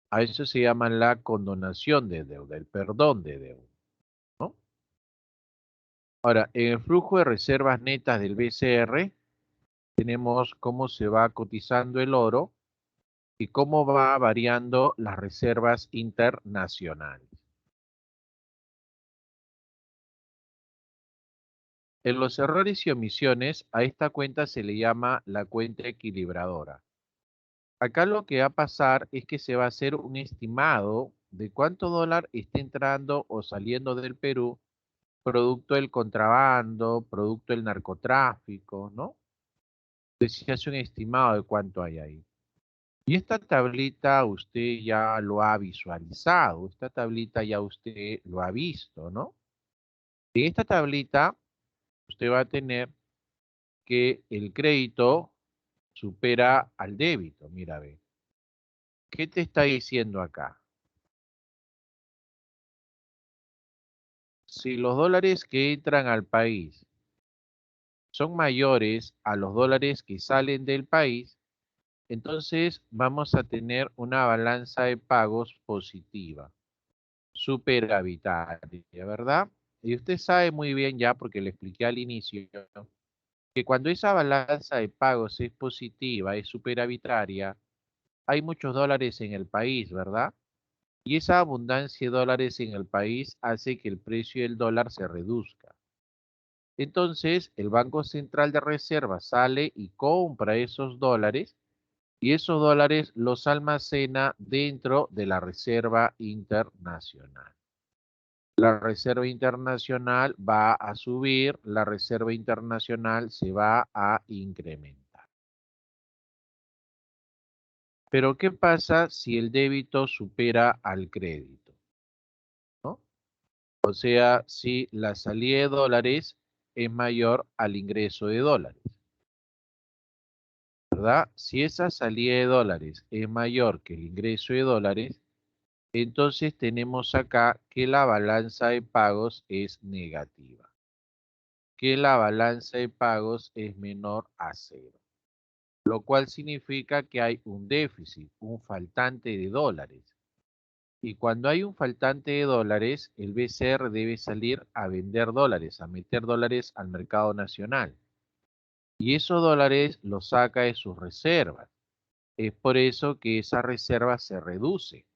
A eso se llama la condonación de deuda, el perdón de deuda, ¿no? Ahora, en el flujo de reservas netas del BCR, tenemos cómo se va cotizando el oro y cómo va variando las reservas internacionales. En los errores y omisiones, a esta cuenta se le llama la cuenta equilibradora. Acá lo que va a pasar es que se va a hacer un estimado de cuánto dólar está entrando o saliendo del Perú, producto del contrabando, producto del narcotráfico, ¿no? Entonces se hace un estimado de cuánto hay ahí. Y esta tablita usted ya lo ha visualizado, esta tablita ya usted lo ha visto, ¿no? En esta tablita usted va a tener que el crédito supera al débito. Mira, ve. ¿Qué te está diciendo acá? Si los dólares que entran al país son mayores a los dólares que salen del país, entonces vamos a tener una balanza de pagos positiva, superavitaria, ¿verdad? Y usted sabe muy bien ya, porque le expliqué al inicio, que cuando esa balanza de pagos es positiva, es superavitaria, hay muchos dólares en el país, ¿verdad? Y esa abundancia de dólares en el país hace que el precio del dólar se reduzca. Entonces, el Banco Central de Reserva sale y compra esos dólares y esos dólares los almacena dentro de la Reserva Internacional. La Reserva Internacional va a subir, la Reserva Internacional se va a incrementar. Pero ¿qué pasa si el débito supera al crédito? ¿No? O sea, si la salida de dólares es mayor al ingreso de dólares, ¿verdad? Si esa salida de dólares es mayor que el ingreso de dólares, entonces tenemos acá que la balanza de pagos es negativa, que la balanza de pagos es menor a cero, lo cual significa que hay un déficit, un faltante de dólares. Y cuando hay un faltante de dólares, el BCR debe salir a vender dólares, a meter dólares al mercado nacional. Y esos dólares los saca de sus reservas. Es por eso que esa reserva se reduce.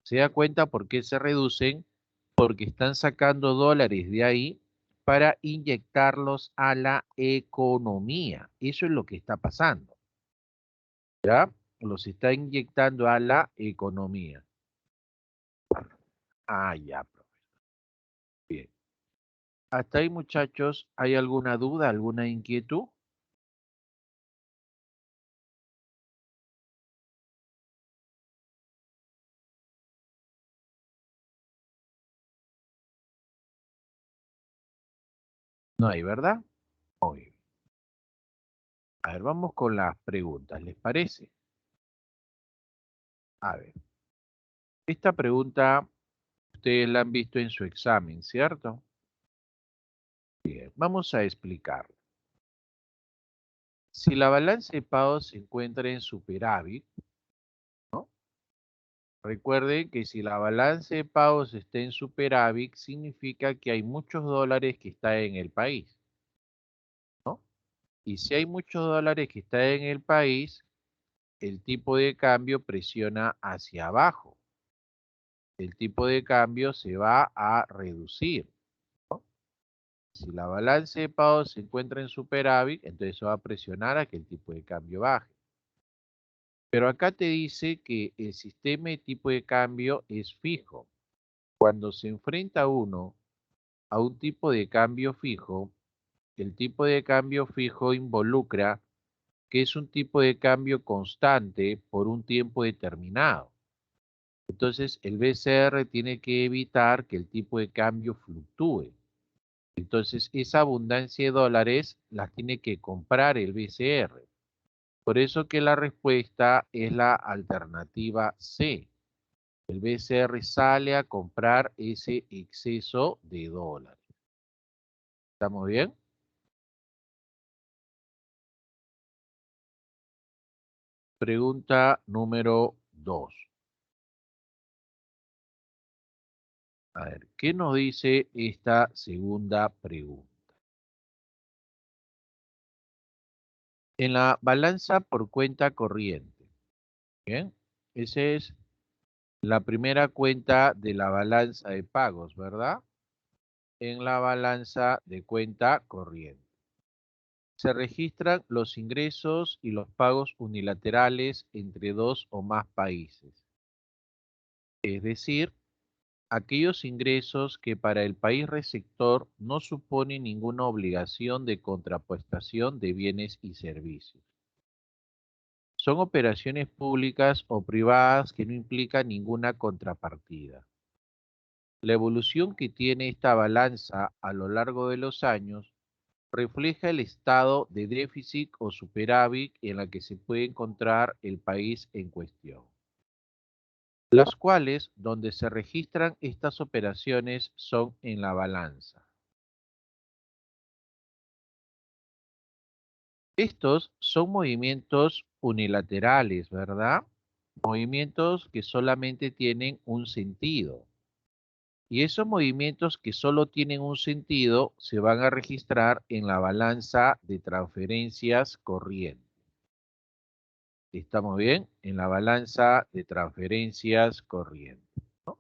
¿Se da cuenta por qué se reducen? Porque están sacando dólares de ahí para inyectarlos a la economía. Eso es lo que está pasando. ¿Ya? Los está inyectando a la economía. Ah, ya, profe. Bien. Hasta ahí, muchachos, ¿hay alguna duda, alguna inquietud? No hay, ¿verdad? Muy bien. A ver, vamos con las preguntas, ¿les parece? A ver, esta pregunta ustedes la han visto en su examen, ¿cierto? Bien, vamos a explicar. Si la balanza de pagos se encuentra en superávit, ¿no? Recuerden que si la balanza de pagos está en superávit, significa que hay muchos dólares que están en el país, ¿no? Y si hay muchos dólares que están en el país, el tipo de cambio presiona hacia abajo. El tipo de cambio se va a reducir, ¿no? Si la balanza de pagos se encuentra en superávit, entonces eso va a presionar a que el tipo de cambio baje. Pero acá te dice que el sistema de tipo de cambio es fijo. Cuando se enfrenta uno a un tipo de cambio fijo, el tipo de cambio fijo involucra que es un tipo de cambio constante por un tiempo determinado. Entonces, el BCR tiene que evitar que el tipo de cambio fluctúe. Entonces, esa abundancia de dólares las tiene que comprar el BCR. Por eso que la respuesta es la alternativa C. El BCR sale a comprar ese exceso de dólares. ¿Estamos bien? Pregunta número 2. A ver, ¿qué nos dice esta segunda pregunta? En la balanza por cuenta corriente, ¿bien? Esa es la primera cuenta de la balanza de pagos, ¿verdad? En la balanza de cuenta corriente. Se registran los ingresos y los pagos unilaterales entre dos o más países. Es decir, aquellos ingresos que para el país receptor no suponen ninguna obligación de contraprestación de bienes y servicios. Son operaciones públicas o privadas que no implican ninguna contrapartida. La evolución que tiene esta balanza a lo largo de los años refleja el estado de déficit o superávit en la que se puede encontrar el país en cuestión. Las cuales, donde se registran estas operaciones, son en la balanza. Estos son movimientos unilaterales, ¿verdad? Movimientos que solamente tienen un sentido. Y esos movimientos que solo tienen un sentido se van a registrar en la balanza de transferencias corriente. ¿Estamos bien? En la balanza de transferencias corriente, ¿no?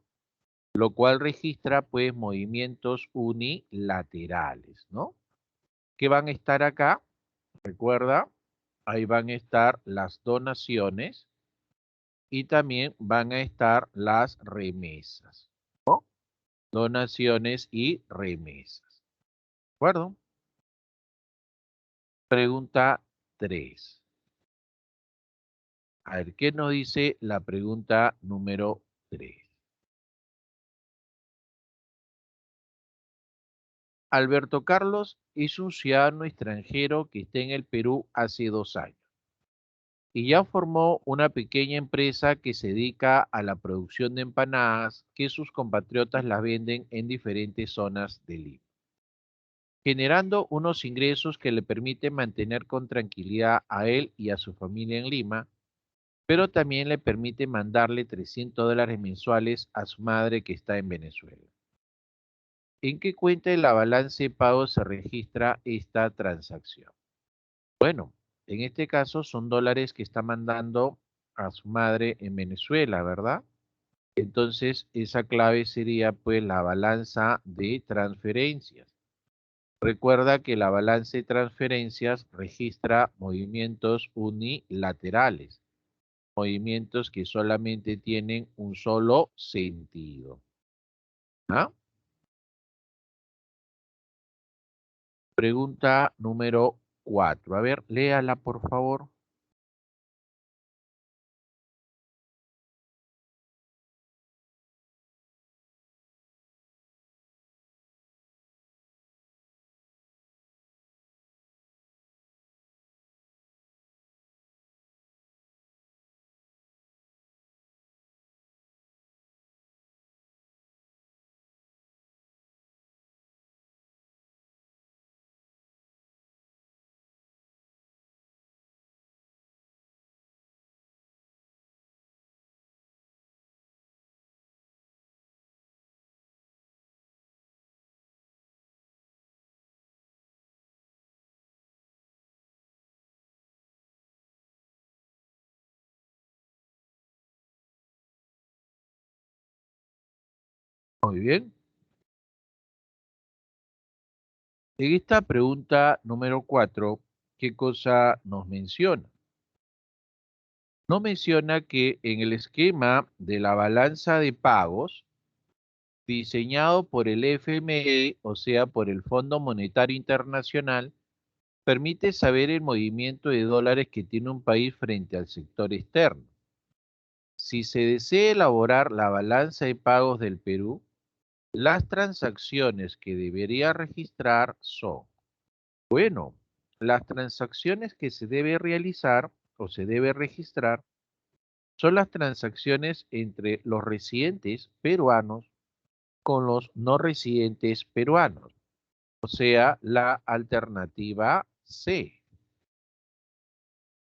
Lo cual registra pues movimientos unilaterales, ¿no? ¿Qué van a estar acá? Recuerda, ahí van a estar las donaciones y también van a estar las remesas, ¿no? Donaciones y remesas. ¿De acuerdo? Pregunta 3. A ver, ¿qué nos dice la pregunta número 3? Alberto Carlos es un ciudadano extranjero que está en el Perú hace 2 años y ya formó una pequeña empresa que se dedica a la producción de empanadas que sus compatriotas las venden en diferentes zonas de Lima, generando unos ingresos que le permiten mantener con tranquilidad a él y a su familia en Lima, pero también le permite mandarle $300 mensuales a su madre que está en Venezuela. ¿En qué cuenta de la balance de pagos se registra esta transacción? Bueno, en este caso son dólares que está mandando a su madre en Venezuela, ¿verdad? Entonces, esa clave sería pues la balanza de transferencias. Recuerda que la balanza de transferencias registra movimientos unilaterales, movimientos que solamente tienen un solo sentido. ¿Ah? Pregunta número 4. A ver, léala por favor. Muy bien. En esta pregunta número 4, ¿qué cosa nos menciona? Nos menciona que en el esquema de la balanza de pagos, diseñado por el FMI, o sea, por el Fondo Monetario Internacional, permite saber el movimiento de dólares que tiene un país frente al sector externo. Si se desea elaborar la balanza de pagos del Perú, las transacciones que debería registrar son, bueno, las transacciones que se debe realizar o se debe registrar son las transacciones entre los residentes peruanos con los no residentes peruanos, o sea, la alternativa C.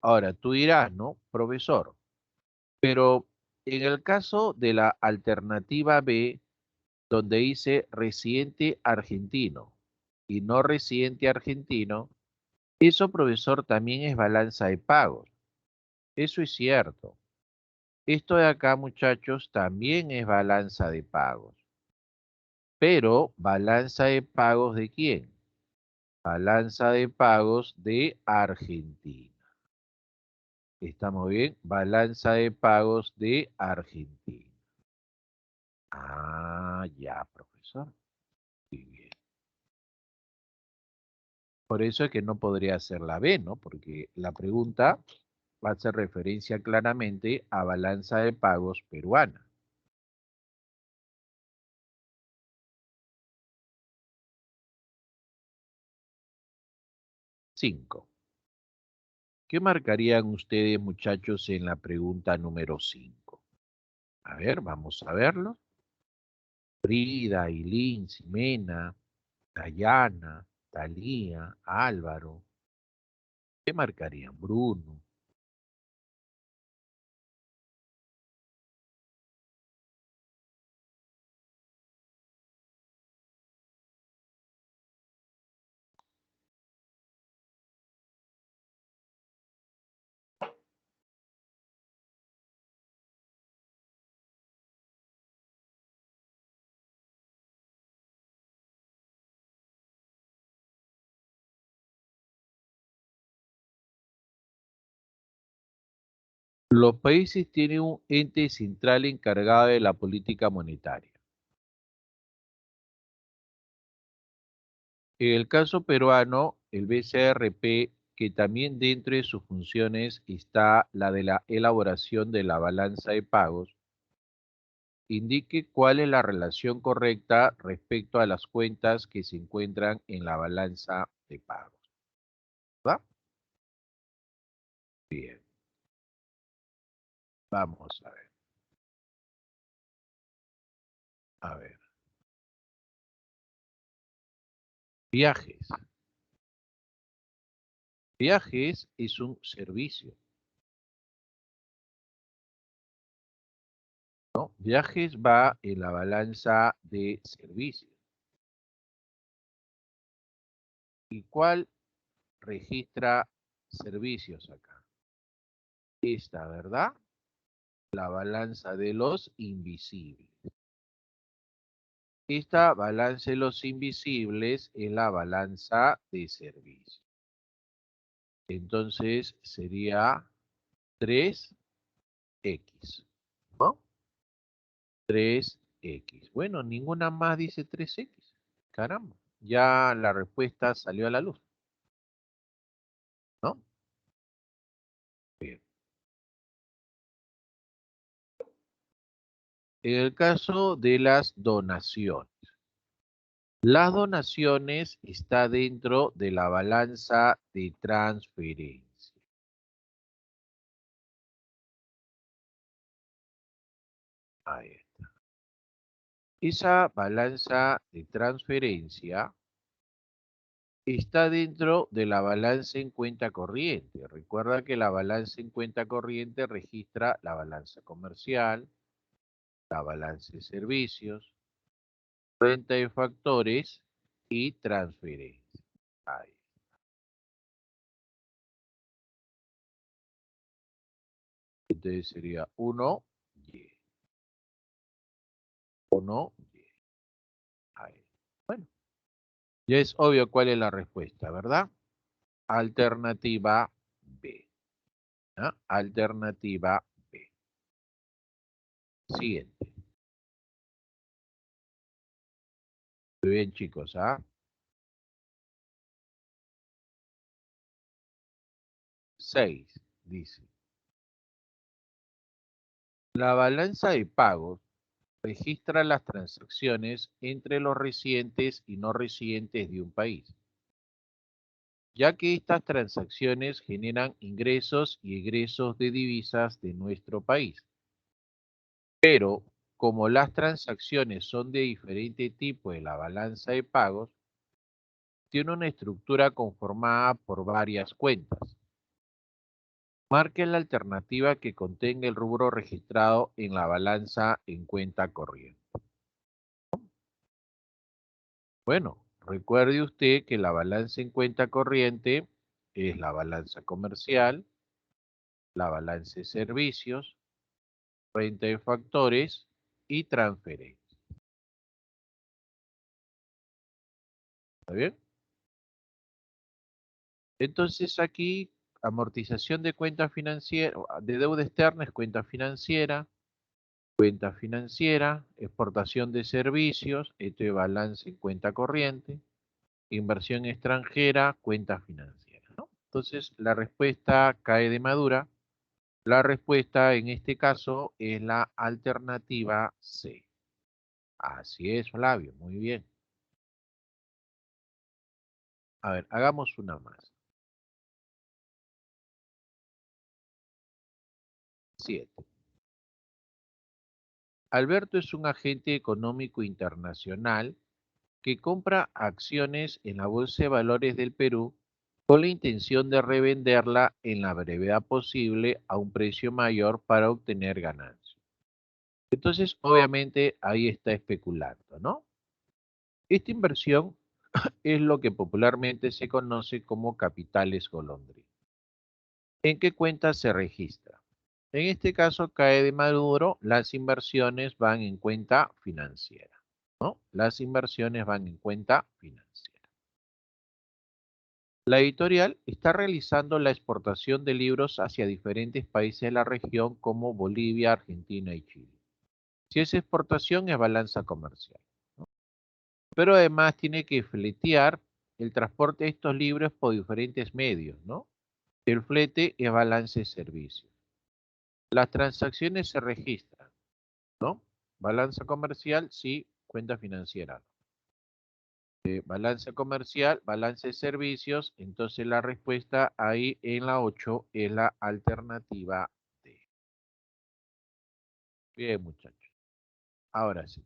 Ahora, tú dirás, ¿no, profesor? Pero en el caso de la alternativa B, donde dice residente argentino y no residente argentino, eso, profesor, también es balanza de pagos. Eso es cierto. Esto de acá, muchachos, también es balanza de pagos. Pero, ¿balanza de pagos de quién? Balanza de pagos de Argentina. ¿Estamos bien? Balanza de pagos de Argentina. Ah, ya, profesor. Muy bien. Por eso es que no podría ser la B, ¿no? Porque la pregunta va a hacer referencia claramente a balanza de pagos peruana. 5. ¿Qué marcarían ustedes, muchachos, en la pregunta número 5? A ver, vamos a verlo. Frida, Ailín, Ximena, Dayana, Talía, Álvaro. ¿Qué marcarían? Bruno. Los países tienen un ente central encargado de la política monetaria. En el caso peruano, el BCRP, que también dentro de sus funciones está la de la elaboración de la balanza de pagos, indique cuál es la relación correcta respecto a las cuentas que se encuentran en la balanza de pagos. ¿Va? Bien, vamos a ver. A ver. Viajes. Viajes es un servicio, ¿no? Viajes va en la balanza de servicios. ¿Y cuál registra servicios acá? Esta, ¿verdad? La balanza de los invisibles. Esta balanza de los invisibles es la balanza de servicios. Entonces sería 3x, ¿no? 3x. Bueno, ninguna más dice 3x. Caramba, ya la respuesta salió a la luz, ¿no? Bien. En el caso de las donaciones. Las donaciones está dentro de la balanza de transferencia. Ahí está. Esa balanza de transferencia está dentro de la balanza en cuenta corriente. Recuerda que la balanza en cuenta corriente registra la balanza comercial, la balanza de servicios, renta de factores y transferencia. Ahí. Entonces sería 1Y. 1Y. a él. Bueno, ya es obvio cuál es la respuesta, ¿verdad? Alternativa B. ¿Ah? Alternativa B. Siguiente. Muy bien, chicos, ¿ah? 6, dice. La balanza de pagos registra las transacciones entre los residentes y no residentes de un país, ya que estas transacciones generan ingresos y egresos de divisas de nuestro país. Pero, como las transacciones son de diferente tipo de la balanza de pagos, tiene una estructura conformada por varias cuentas. Marque la alternativa que contenga el rubro registrado en la balanza en cuenta corriente. Bueno, recuerde usted que la balanza en cuenta corriente es la balanza comercial, la balanza de servicios, renta de factores y transferencias. ¿Está bien? Entonces aquí, amortización de cuenta financiera, de deuda externa es cuenta financiera, exportación de servicios, esto es balance en cuenta corriente, inversión extranjera, cuenta financiera, ¿no? Entonces la respuesta cae de madura. La respuesta en este caso es la alternativa C. Así es, Flavio, muy bien. A ver, hagamos una más. 7. Alberto es un agente económico internacional que compra acciones en la Bolsa de Valores del Perú con la intención de revenderla en la brevedad posible a un precio mayor para obtener ganancias. Entonces, obviamente, ahí está especulando, ¿no? Esta inversión es lo que popularmente se conoce como capitales golondrina. ¿En qué cuenta se registra? En este caso cae de maduro, las inversiones van en cuenta financiera, ¿no? Las inversiones van en cuenta financiera. La editorial está realizando la exportación de libros hacia diferentes países de la región como Bolivia, Argentina y Chile. Si es exportación es balanza comercial, ¿no? Pero además tiene que fletear el transporte de estos libros por diferentes medios, ¿no? El flete es balance de servicios. Las transacciones se registran, ¿no? Balanza comercial, sí, cuenta financiera, ¿no? Balanza comercial, balance de servicios, entonces la respuesta ahí en la 8 es la alternativa D. Bien, muchachos. Ahora sí,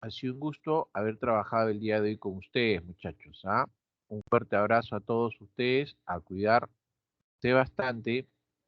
ha sido un gusto haber trabajado el día de hoy con ustedes, muchachos, ¿ah? Un fuerte abrazo a todos ustedes, a cuidarse bastante